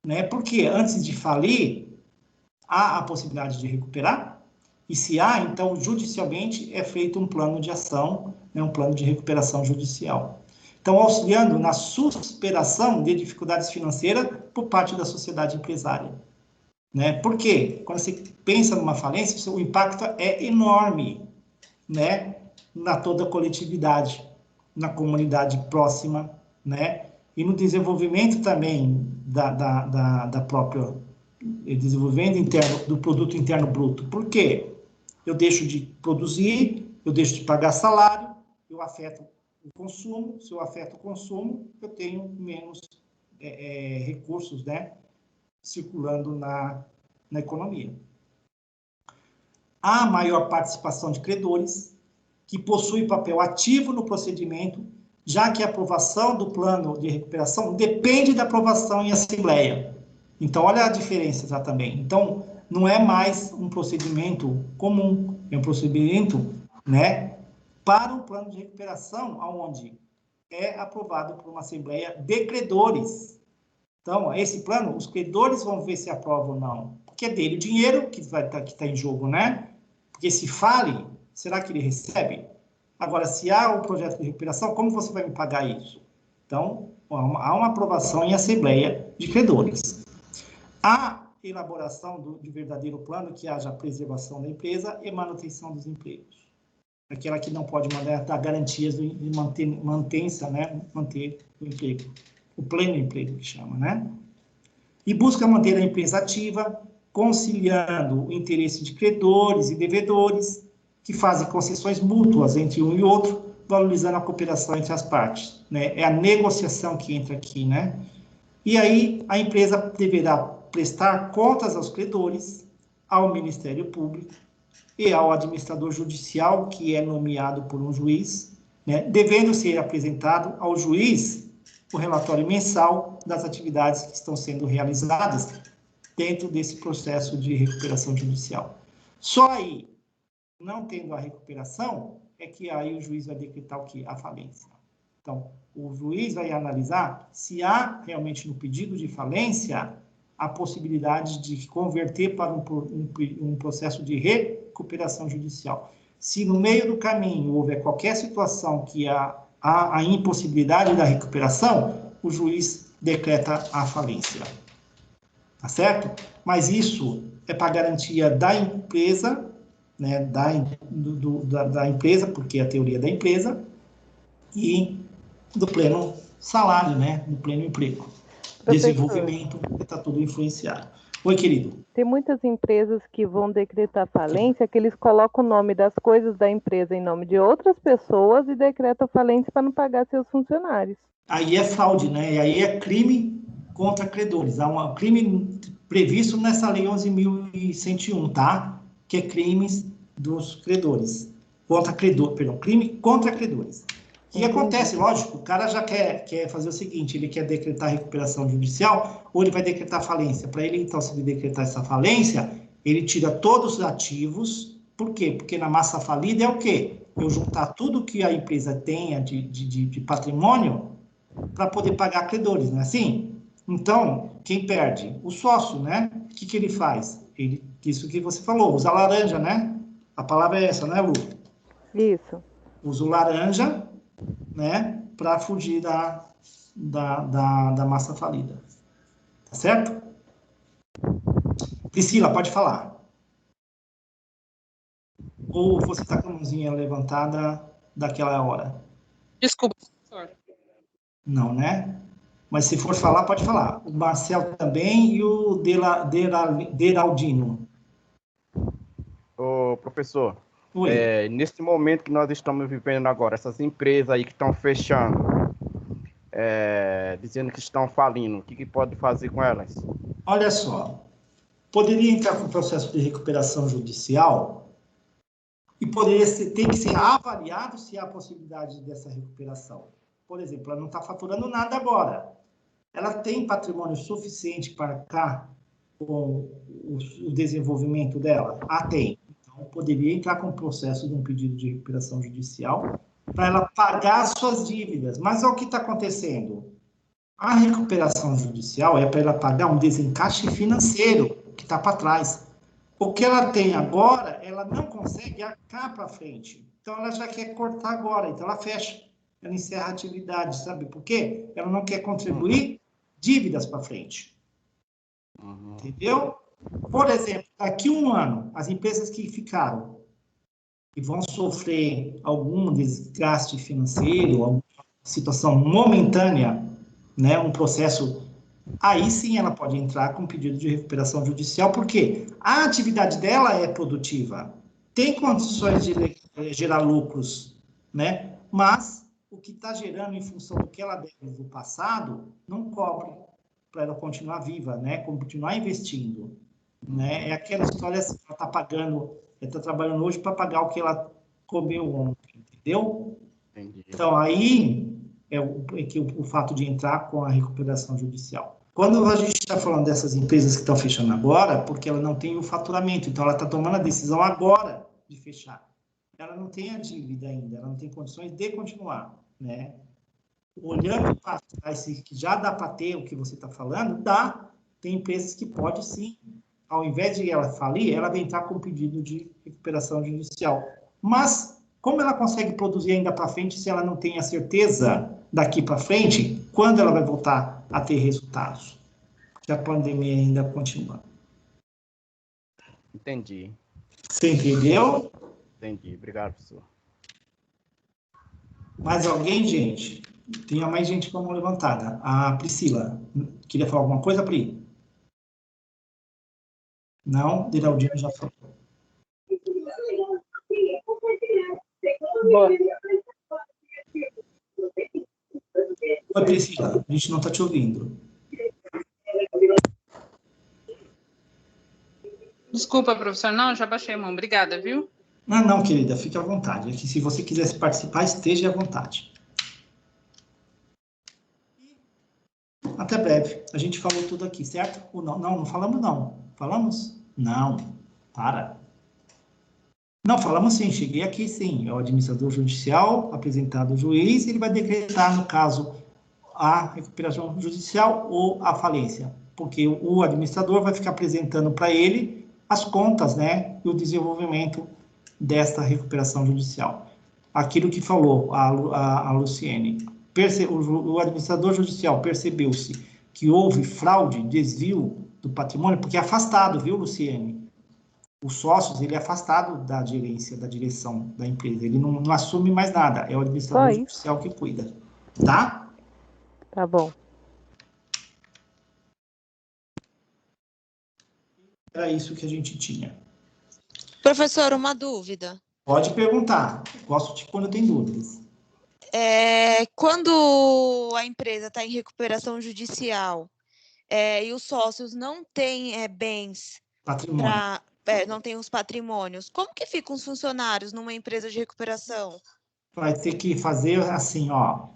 né? Porque antes de falir, há a possibilidade de recuperar, e se há, então, judicialmente é feito um plano de ação, né, um plano de recuperação judicial. Então, auxiliando na superação de dificuldades financeiras por parte da sociedade empresária. Né? Por quê? Quando você pensa numa falência, o impacto é enorme, né? Na toda a coletividade, na comunidade próxima, né? E no desenvolvimento também da própria desenvolvimento interno, do produto interno bruto. Por quê? Eu deixo de produzir, eu deixo de pagar salário, eu afeto o consumo. Se eu afeto o consumo, eu tenho menos recursos, né, circulando na economia. Há maior participação de credores, que possuem papel ativo no procedimento, já que a aprovação do plano de recuperação depende da aprovação em assembleia. Então, olha a diferença já também. Então, não é mais um procedimento comum, é um procedimento, né, para um plano de recuperação, onde é aprovado por uma assembleia de credores. Então, esse plano, os credores vão ver se aprova ou não, porque é dele o dinheiro que está em jogo, né? Porque se fale, será que ele recebe? Agora, se há um projeto de recuperação, como você vai me pagar isso? Então, há uma aprovação em assembleia de credores. A elaboração de verdadeiro plano que haja preservação da empresa e manutenção dos empregos. Aquela que não pode dar garantias de mantença, né? Manter o emprego. O pleno emprego, que chama, né? E busca manter a empresa ativa, conciliando o interesse de credores e devedores, que fazem concessões mútuas entre um e outro, valorizando a cooperação entre as partes, né? É a negociação que entra aqui, né? E aí, a empresa deverá prestar contas aos credores, ao Ministério Público e ao administrador judicial, que é nomeado por um juiz, né? Devendo ser apresentado ao juiz o relatório mensal das atividades que estão sendo realizadas dentro desse processo de recuperação judicial. Só aí, não tendo a recuperação, é que aí o juiz vai decretar o quê? A falência. Então, o juiz vai analisar se há realmente no pedido de falência a possibilidade de converter para um processo de recuperação judicial. Se no meio do caminho houver qualquer situação que há a impossibilidade da recuperação, o juiz decreta a falência. Tá certo? Mas isso é para garantia da empresa, né, da empresa, porque é a teoria da empresa, e do pleno salário, né, do pleno emprego. Desenvolvimento, está tudo influenciado. Oi, querido. Tem muitas empresas que vão decretar falência, que eles colocam o nome das coisas da empresa em nome de outras pessoas e decretam falência para não pagar seus funcionários. Aí é fraude, né? E aí é crime contra credores. Há um crime previsto nessa lei 11.101, tá? Que é crimes dos credores. Crime contra credores. O que acontece? Lógico, o cara já quer fazer o seguinte, ele quer decretar recuperação judicial ou ele vai decretar falência. Para ele, então, se ele decretar essa falência, ele tira todos os ativos. Por quê? Porque na massa falida é o quê? Eu juntar tudo que a empresa tenha de patrimônio para poder pagar credores, não é assim? Então, quem perde? O sócio, né? O que ele faz? Isso que você falou, usa laranja, né? A palavra é essa, né, Lu? Isso. Usa o laranja, né, para fugir da massa falida. Tá certo? Priscila, pode falar. Ou você está com a mãozinha levantada daquela hora? Desculpa, professor. Não, né? Mas se for falar, pode falar. O Marcel também e o Deraldino. Ô, professor, nesse momento que nós estamos vivendo agora, essas empresas aí que estão fechando, dizendo que estão falindo, o que pode fazer com elas? Olha só, poderia entrar com processo de recuperação judicial e tem que ser avaliado se há possibilidade dessa recuperação. Por exemplo, ela não está faturando nada agora. Ela tem patrimônio suficiente para cá com o desenvolvimento dela? Tem. Então, poderia entrar com o processo de um pedido de recuperação judicial para ela pagar as suas dívidas. Mas olha o que está acontecendo. A recuperação judicial é para ela pagar um desencaixe financeiro que está para trás. O que ela tem agora, ela não consegue arcar para frente. Então, ela já quer cortar agora, então ela fecha. Ela encerra a atividade, sabe por quê? Ela não quer contribuir dívidas para frente. Entendeu? Por exemplo, daqui a um ano, as empresas que ficaram e vão sofrer algum desgaste financeiro, alguma situação momentânea, né, um processo, aí sim ela pode entrar com pedido de recuperação judicial, porque a atividade dela é produtiva, tem condições de gerar lucros, né, mas o que está gerando em função do que ela deve do passado, não cobre. para ela continuar viva, né? Continuar investindo, né? É aquela história assim, ela está pagando, ela está trabalhando hoje para pagar o que ela comeu ontem, entendeu? Entendi. Então, aí é que o fato de entrar com a recuperação judicial. Quando a gente está falando dessas empresas que estão fechando agora, porque ela não tem o faturamento, então ela está tomando a decisão agora de fechar. Ela não tem a dívida ainda, ela não tem condições de continuar, né? Olhando para trás, que já dá para ter o que você está falando, dá. Tem empresas que pode sim, ao invés de ela falir, ela vem entrar com pedido de recuperação judicial. Mas, como ela consegue produzir ainda para frente se ela não tem a certeza daqui para frente, quando ela vai voltar a ter resultados? Que a pandemia ainda continua. Entendi. Você entendeu? Entendi. Obrigado, professor. Mais alguém, gente? Tinha mais gente com a mão levantada. A Priscila. Queria falar alguma coisa, Pri? Não? Diraldino já falou. Boa. Oi, Priscila. A gente não está te ouvindo. Desculpa, professor. Não, já baixei a mão. Obrigada, viu? Não, querida. Fique à vontade. É que se você quisesse participar, esteja à vontade. Até breve. A gente falou tudo aqui, certo? Ou não? Não falamos, não. Falamos? Não. Para. Não, falamos sim. Cheguei aqui, sim. É o administrador judicial, apresentado ao juiz, ele vai decretar, no caso, a recuperação judicial ou a falência. Porque o administrador vai ficar apresentando para ele as contas, né? E o desenvolvimento desta recuperação judicial. Aquilo que falou a Luciene. O administrador judicial percebeu-se que houve fraude, desvio do patrimônio, porque é afastado, viu, Luciene? Os sócios, ele é afastado da gerência, da direção da empresa. Ele não assume mais nada. É o administrador judicial que cuida. Tá? Tá bom. Era isso que a gente tinha. Professor, uma dúvida. Pode perguntar. Gosto de quando tem dúvidas. Quando a empresa está em recuperação judicial e os sócios não têm bens, não têm os patrimônios, como que ficam os funcionários numa empresa de recuperação? Vai ter que fazer assim, ó.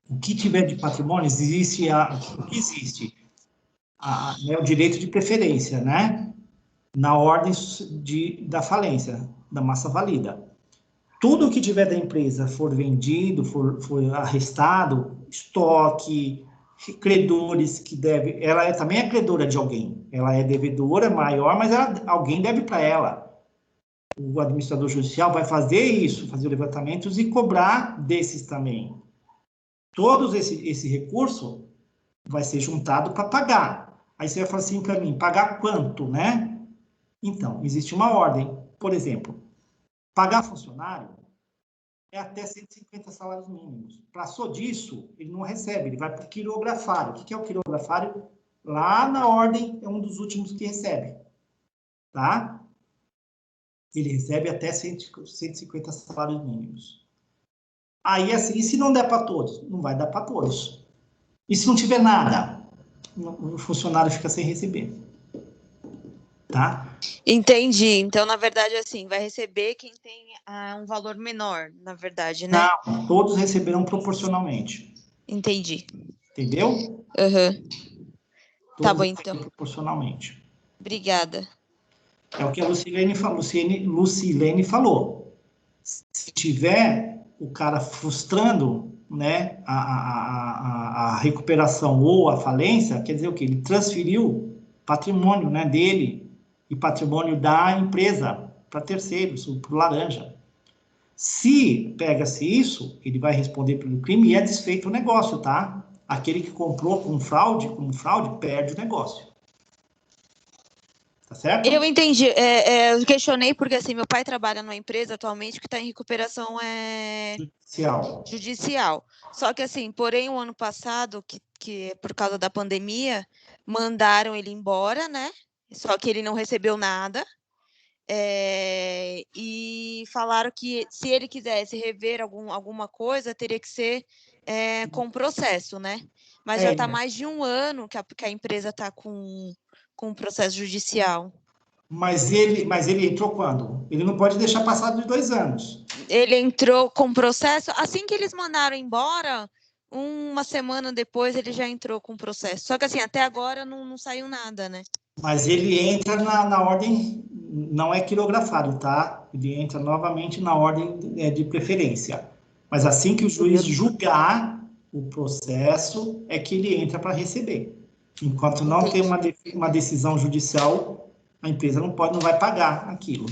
O que tiver de patrimônio, existe o que existe? O direito de preferência, né? Na ordem da falência, da massa valida. Tudo que tiver da empresa for vendido, for arrestado, estoque, credores que deve... Ela também é credora de alguém. Ela é devedora maior, mas alguém deve para ela. O administrador judicial vai fazer isso, fazer levantamentos e cobrar desses também. Todos esse recurso vai ser juntado para pagar. Aí você vai falar assim para mim, pagar quanto, né? Então, existe uma ordem. Por exemplo, pagar funcionário é até 150 salários mínimos. Passou disso, ele não recebe, ele vai para o quirografário. O que é o quirografário? Lá na ordem, é um dos últimos que recebe. Tá? Ele recebe até 150 salários mínimos. Aí, assim, e se não der para todos? Não vai dar para todos. E se não tiver nada? O funcionário fica sem receber. Tá? Entendi. Então, na verdade, assim, vai receber quem tem um valor menor, na verdade, né? Não, todos receberão proporcionalmente. Entendi. Entendeu? Uhum. Tá bom, então. Proporcionalmente. Obrigada. É o que a Lucilene falou. Se tiver o cara frustrando, né, a recuperação ou a falência, quer dizer o quê? Ele transferiu patrimônio, né, dele e patrimônio da empresa para terceiros, para o laranja. Se pega-se isso, ele vai responder pelo crime e é desfeito o negócio, tá? Aquele que comprou com fraude, perde o negócio. Tá certo? Eu entendi. Eu questionei porque, assim, meu pai trabalha numa empresa atualmente que está em recuperação judicial. Só que, assim, porém, o ano passado, que por causa da pandemia, mandaram ele embora, né? Só que ele não recebeu nada. E falaram que se ele quisesse rever alguma coisa, teria que ser com processo, né? Mas já está mais de um ano que a empresa está com um processo judicial. Mas ele entrou quando? Ele não pode deixar passar de 2 anos. Ele entrou com processo, assim que eles mandaram embora, uma semana depois ele já entrou com processo. Só que assim, até agora não saiu nada, né? Mas ele entra na ordem, não é quirografado, tá? Ele entra novamente na ordem de preferência. Mas assim que o juiz julgar o processo, é que ele entra para receber. Enquanto não tem uma decisão judicial, a empresa não vai pagar aquilo.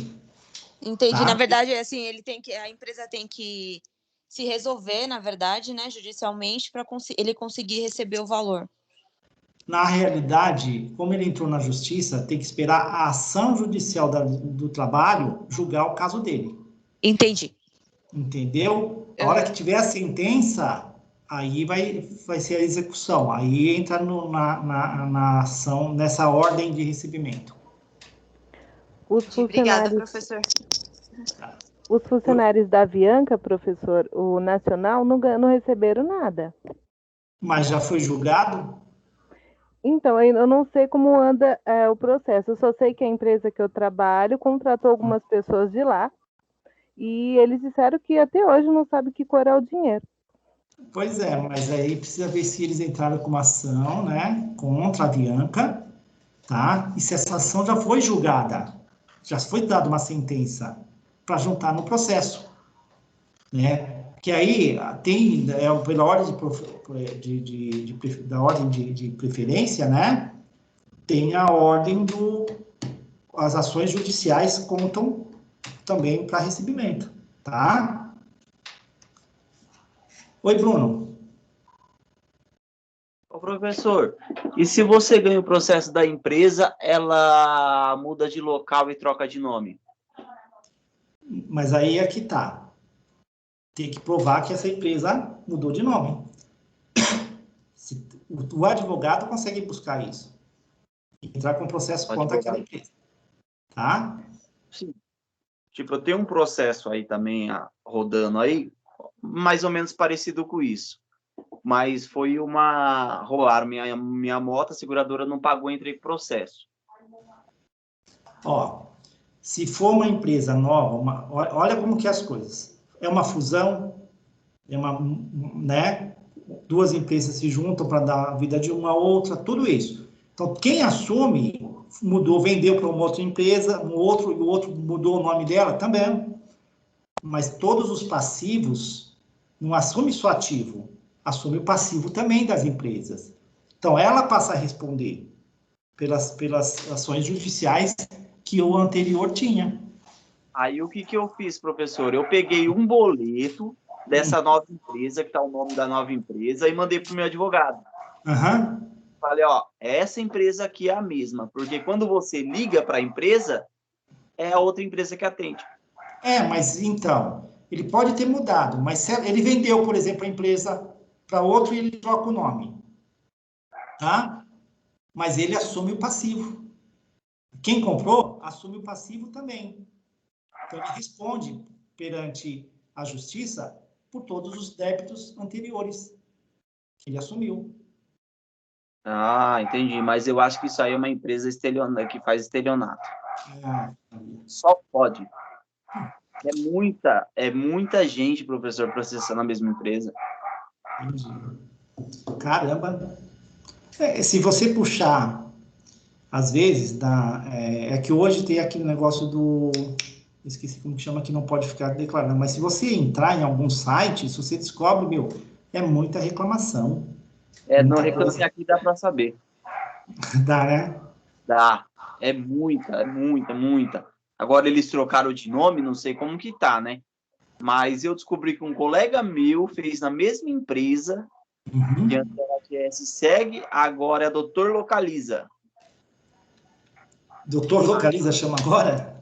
Entendi. Tá? Na verdade, assim, a empresa tem que se resolver, na verdade, né, judicialmente, para ele conseguir receber o valor. Na realidade, como ele entrou na justiça, tem que esperar a ação judicial do trabalho julgar o caso dele. Entendi. Entendeu? A hora que tiver a sentença, aí vai ser a execução. Aí entra na ação, nessa ordem de recebimento. Obrigada, professor. Os funcionários da Avianca, professor, o Nacional, não receberam nada. Mas já foi julgado? Então, eu não sei como anda o processo. Eu só sei que a empresa que eu trabalho contratou algumas pessoas de lá e eles disseram que até hoje não sabem que cor é o dinheiro. Pois é, mas aí precisa ver se eles entraram com uma ação, né, contra a Avianca, tá? E se essa ação já foi julgada, já foi dada uma sentença para juntar no processo, né? Que aí tem, pela ordem da ordem de preferência, né? Tem a ordem as ações judiciais contam também para recebimento, tá? Oi, Bruno. Ô, professor, e se você ganha o processo da empresa, ela muda de local e troca de nome? Mas aí é que tá. Tem que provar que essa empresa mudou de nome. O advogado consegue buscar isso. Entrar com processo contra aquela empresa. Tá? Sim. Tipo, eu tenho um processo aí também rodando aí, mais ou menos parecido com isso. Mas foi roubaram minha moto, a seguradora não pagou, entrei com processo. Ó, se for uma empresa nova, olha como que é as coisas. É uma fusão, né? 2 empresas se juntam para dar a vida de uma a outra, tudo isso. Então, quem assume, vendeu para uma outra empresa, e o outro mudou o nome dela também. Mas todos os passivos não assume só ativo, assume o passivo também das empresas. Então, ela passa a responder pelas ações judiciais que o anterior tinha. Aí, o que eu fiz, professor? Eu peguei um boleto dessa nova empresa, que está o nome da nova empresa, e mandei para o meu advogado. Falei, ó, essa empresa aqui é a mesma, porque quando você liga para a empresa, é a outra empresa que atende. Mas então, ele pode ter mudado, mas ele vendeu, por exemplo, a empresa para outro e ele troca o nome. Tá? Mas ele assume o passivo. Quem comprou, assume o passivo também. Então, ele responde perante a justiça por todos os débitos anteriores que ele assumiu. Ah, entendi. Mas eu acho que isso aí é uma empresa que faz estelionato. Só pode. É muita gente, professor, processando a mesma empresa. Entendi. Caramba. Se você puxar, às vezes, é que hoje tem aquele negócio esqueci como que chama, que não pode ficar declarando, mas se você entrar em algum site, se você descobre, é muita reclamação. No Reclame Aqui dá para saber. Dá, né? Dá. É muita. Agora eles trocaram de nome, não sei como que tá, né? Mas eu descobri que um colega meu fez na mesma empresa, que antes era GS Segue, agora é Doutor Localiza. Doutor Localiza chama agora?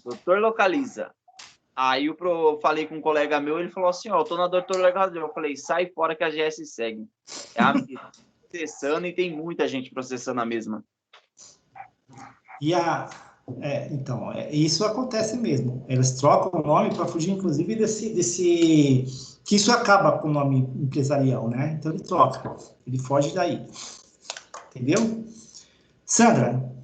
Doutor Localiza. Aí eu falei com um colega meu, ele falou assim, eu tô na Doutor Localiza. Eu falei, sai fora que a GS Segue. É a mesma. Processando e tem muita gente processando a mesma. Então, isso acontece mesmo. Eles trocam o nome para fugir, inclusive, Que isso acaba com o nome empresarial, né? Então ele troca, ele foge daí. Entendeu? Sandra?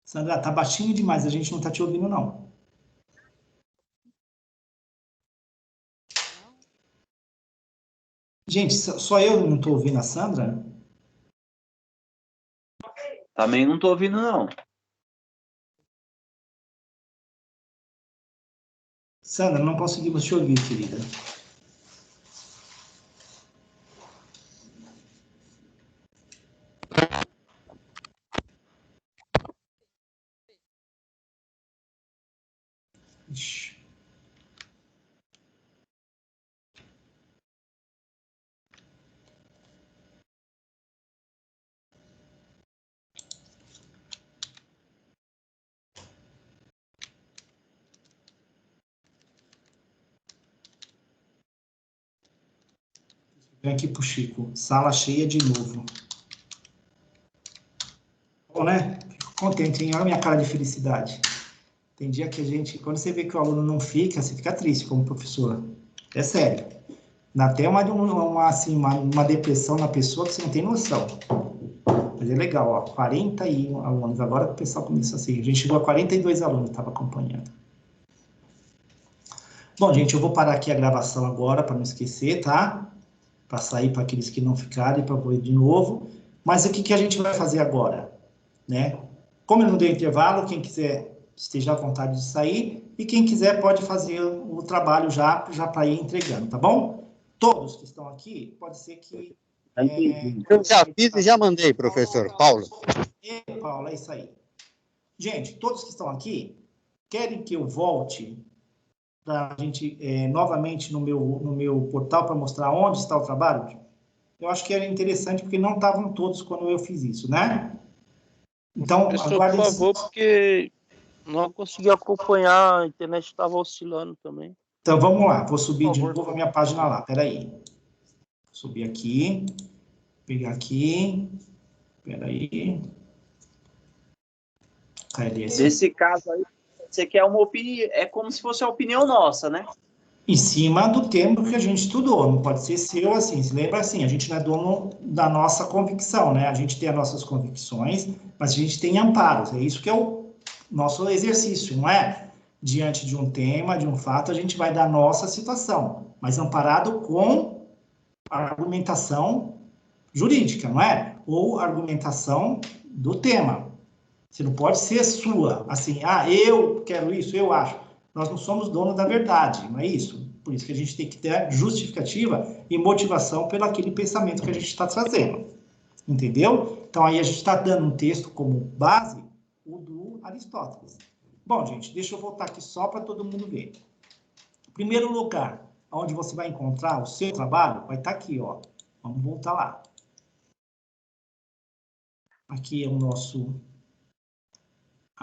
Sandra, tá baixinho demais, a gente não tá te ouvindo, não. Gente, só eu não tô ouvindo a Sandra? Também não tô ouvindo, não. Sandra, não conseguimos te ouvir, querida. Ixi. Vem aqui pro Chico. Sala cheia de novo. Bom, né? Fico contente, hein? Olha a minha cara de felicidade. Tem dia que a gente... Quando você vê que o aluno não fica, você fica triste como professor. É sério. Dá até uma depressão na pessoa que você não tem noção. Mas é legal, ó. 41 alunos. Agora o pessoal começou assim. A gente chegou a 42 alunos que estavam acompanhando. Bom, gente, eu vou parar aqui a gravação agora para não esquecer, tá? Para sair para aqueles que não ficarem, para pôr de novo. Mas o que a gente vai fazer agora? Né? Como eu não dei intervalo, quem quiser esteja à vontade de sair, e quem quiser pode fazer o trabalho já para ir entregando, tá bom? Todos que estão aqui, pode ser que... Eu já fiz e já mandei, professor Paulo. Paulo, é isso aí. Gente, todos que estão aqui, querem que eu volte para a gente, novamente, no meu portal, para mostrar onde está o trabalho? Eu acho que era interessante, porque não estavam todos quando eu fiz isso, né? Então, por favor, porque não consegui acompanhar, a internet estava oscilando também. Então, vamos lá. Vou subir de novo a minha página lá. Peraí. Subir aqui. Pegar aqui. Peraí. Nesse caso aí, você quer uma opinião... É como se fosse a opinião nossa, né? Em cima do tema que a gente estudou. Não pode ser seu assim. Se lembra assim, a gente não é dono da nossa convicção, né? A gente tem as nossas convicções, mas a gente tem amparos. É isso que é o nosso exercício, não é? Diante de um tema, de um fato, a gente vai dar a nossa situação, mas amparado com a argumentação jurídica, não é? Ou argumentação do tema. Você não pode ser sua, assim, eu quero isso, eu acho. Nós não somos donos da verdade, não é isso? Por isso que a gente tem que ter justificativa e motivação pelo aquele pensamento que a gente está trazendo. Entendeu? Então, aí a gente está dando um texto como base, o do Aristóteles. Bom, gente, deixa eu voltar aqui só para todo mundo ver. O primeiro lugar onde você vai encontrar o seu trabalho vai estar aqui, ó. Vamos voltar lá. Aqui é o nosso...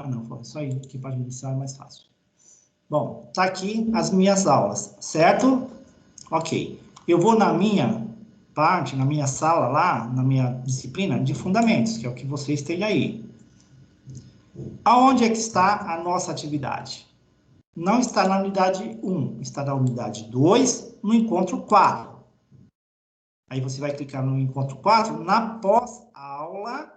não, foi só ir aqui para administrar, é mais fácil. Bom, tá aqui as minhas aulas, certo? Ok. Eu vou na minha parte, na minha sala lá, na minha disciplina de fundamentos, que é o que vocês têm aí. Aonde é que está a nossa atividade? Não está na unidade 1, está na unidade 2, no encontro 4. Aí você vai clicar no encontro 4, na pós-aula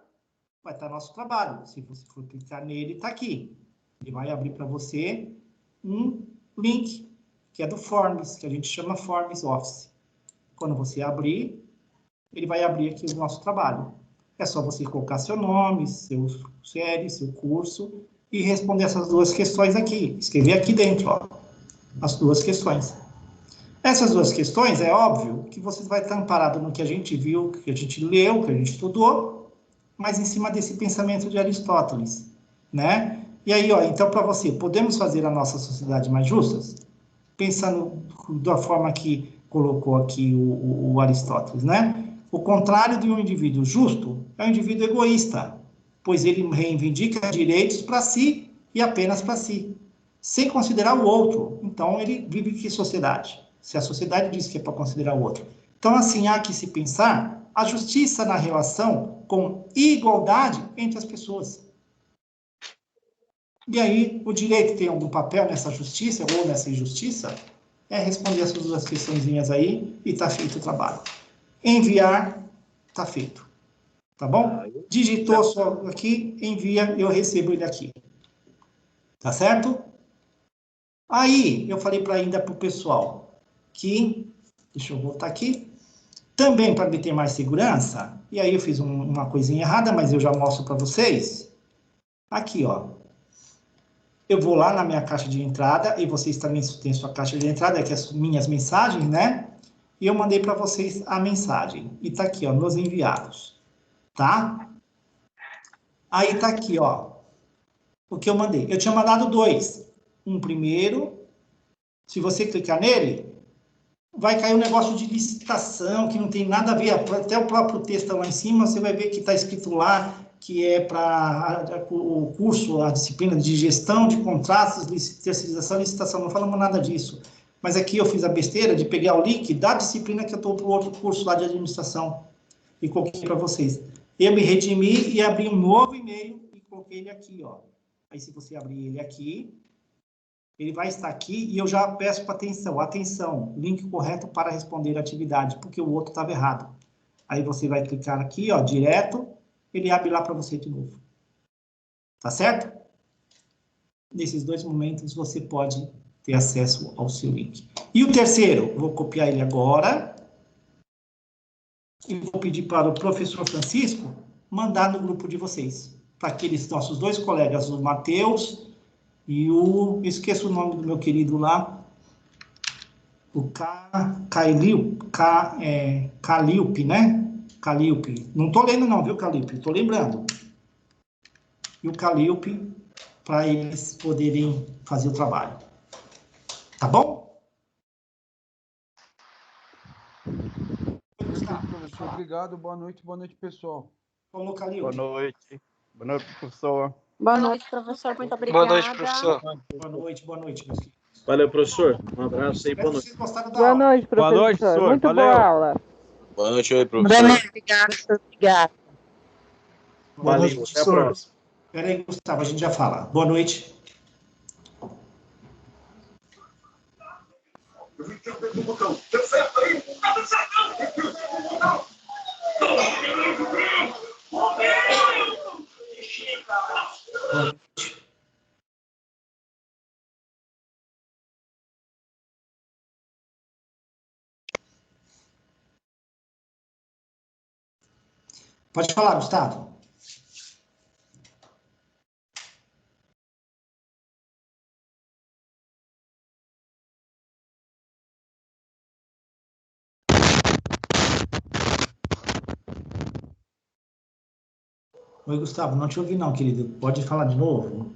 vai estar nosso trabalho. Se você for clicar nele, está aqui. Ele vai abrir para você um link, que é do Forms, que a gente chama Forms Office. Quando você abrir, ele vai abrir aqui o nosso trabalho. É só você colocar seu nome, seu série, seu curso, e responder essas duas questões aqui. Escrever aqui dentro, ó, as duas questões. Essas duas questões, é óbvio que você vai estar amparado no que a gente viu, que a gente leu, que a gente estudou, mas em cima desse pensamento de Aristóteles, né? E aí, ó, então, para você, podemos fazer a nossa sociedade mais justa? Pensando da forma que colocou aqui o Aristóteles, né? O contrário de um indivíduo justo é um indivíduo egoísta, pois ele reivindica direitos para si e apenas para si, sem considerar o outro. Então, ele vive que sociedade? Se a sociedade diz que é para considerar o outro. Então, assim, há que se pensar a justiça na relação com igualdade entre as pessoas. E aí, o direito tem algum papel nessa justiça ou nessa injustiça? É responder essas duas questõezinhas aí e tá feito o trabalho. Enviar, tá feito. Tá bom? Digitou só aqui, envia, eu recebo ele aqui. Tá certo? Aí, eu falei ainda para o pessoal que, deixa eu voltar aqui, também para ter mais segurança, e aí eu fiz uma coisinha errada, mas eu já mostro para vocês. Aqui, ó. Eu vou lá na minha caixa de entrada, e vocês também têm sua caixa de entrada, que é as minhas mensagens, né? E eu mandei para vocês a mensagem. E tá aqui, ó, nos enviados. Tá? Aí tá aqui, ó, o que eu mandei. Eu tinha mandado 2. Um primeiro, se você clicar nele, vai cair um negócio de licitação, que não tem nada a ver, até o próprio texto lá em cima, você vai ver que está escrito lá, que é para o curso, a disciplina de gestão de contratos, terceirização e licitação, não falamos nada disso. Mas aqui eu fiz a besteira de pegar o link da disciplina que eu estou para o outro curso lá de administração, e coloquei para vocês. Eu me redimi e abri um novo e-mail e coloquei ele aqui, ó. Aí se você abrir ele aqui, ele vai estar aqui e eu já peço para atenção, link correto para responder a atividade, porque o outro estava errado. Aí você vai clicar aqui, ó, direto, ele abre lá para você de novo. Tá certo? Nesses 2 momentos você pode ter acesso ao seu link. E o terceiro, vou copiar ele agora e vou pedir para o professor Francisco mandar no grupo de vocês, para aqueles nossos 2 colegas, o Matheus e o... esqueço o nome do meu querido lá, o Calilpe, né? Calilpe. Não estou lendo não, viu, Calilpe? Estou lembrando. E o Calilpe, para eles poderem fazer o trabalho. Tá bom? Professor, obrigado. Boa noite, pessoal. Falou, Calilpe. Boa noite. Boa noite, professor. Boa noite, professor. Muito obrigada. Boa noite, professor. Boa noite, meus queridos. Valeu, professor. Um abraço aí, boa noite. Boa noite, professor. Boa noite, professor. Muito Valeu. boa aula. Boa noite, oi, professor. Boa noite, obrigada. Boa noite, Valeu, professor. até a próxima. Espera aí, Gustavo, a gente já fala. Boa noite. Pode falar, Gustavo. Oi, Gustavo, não te ouvi não, querido. Pode falar de novo?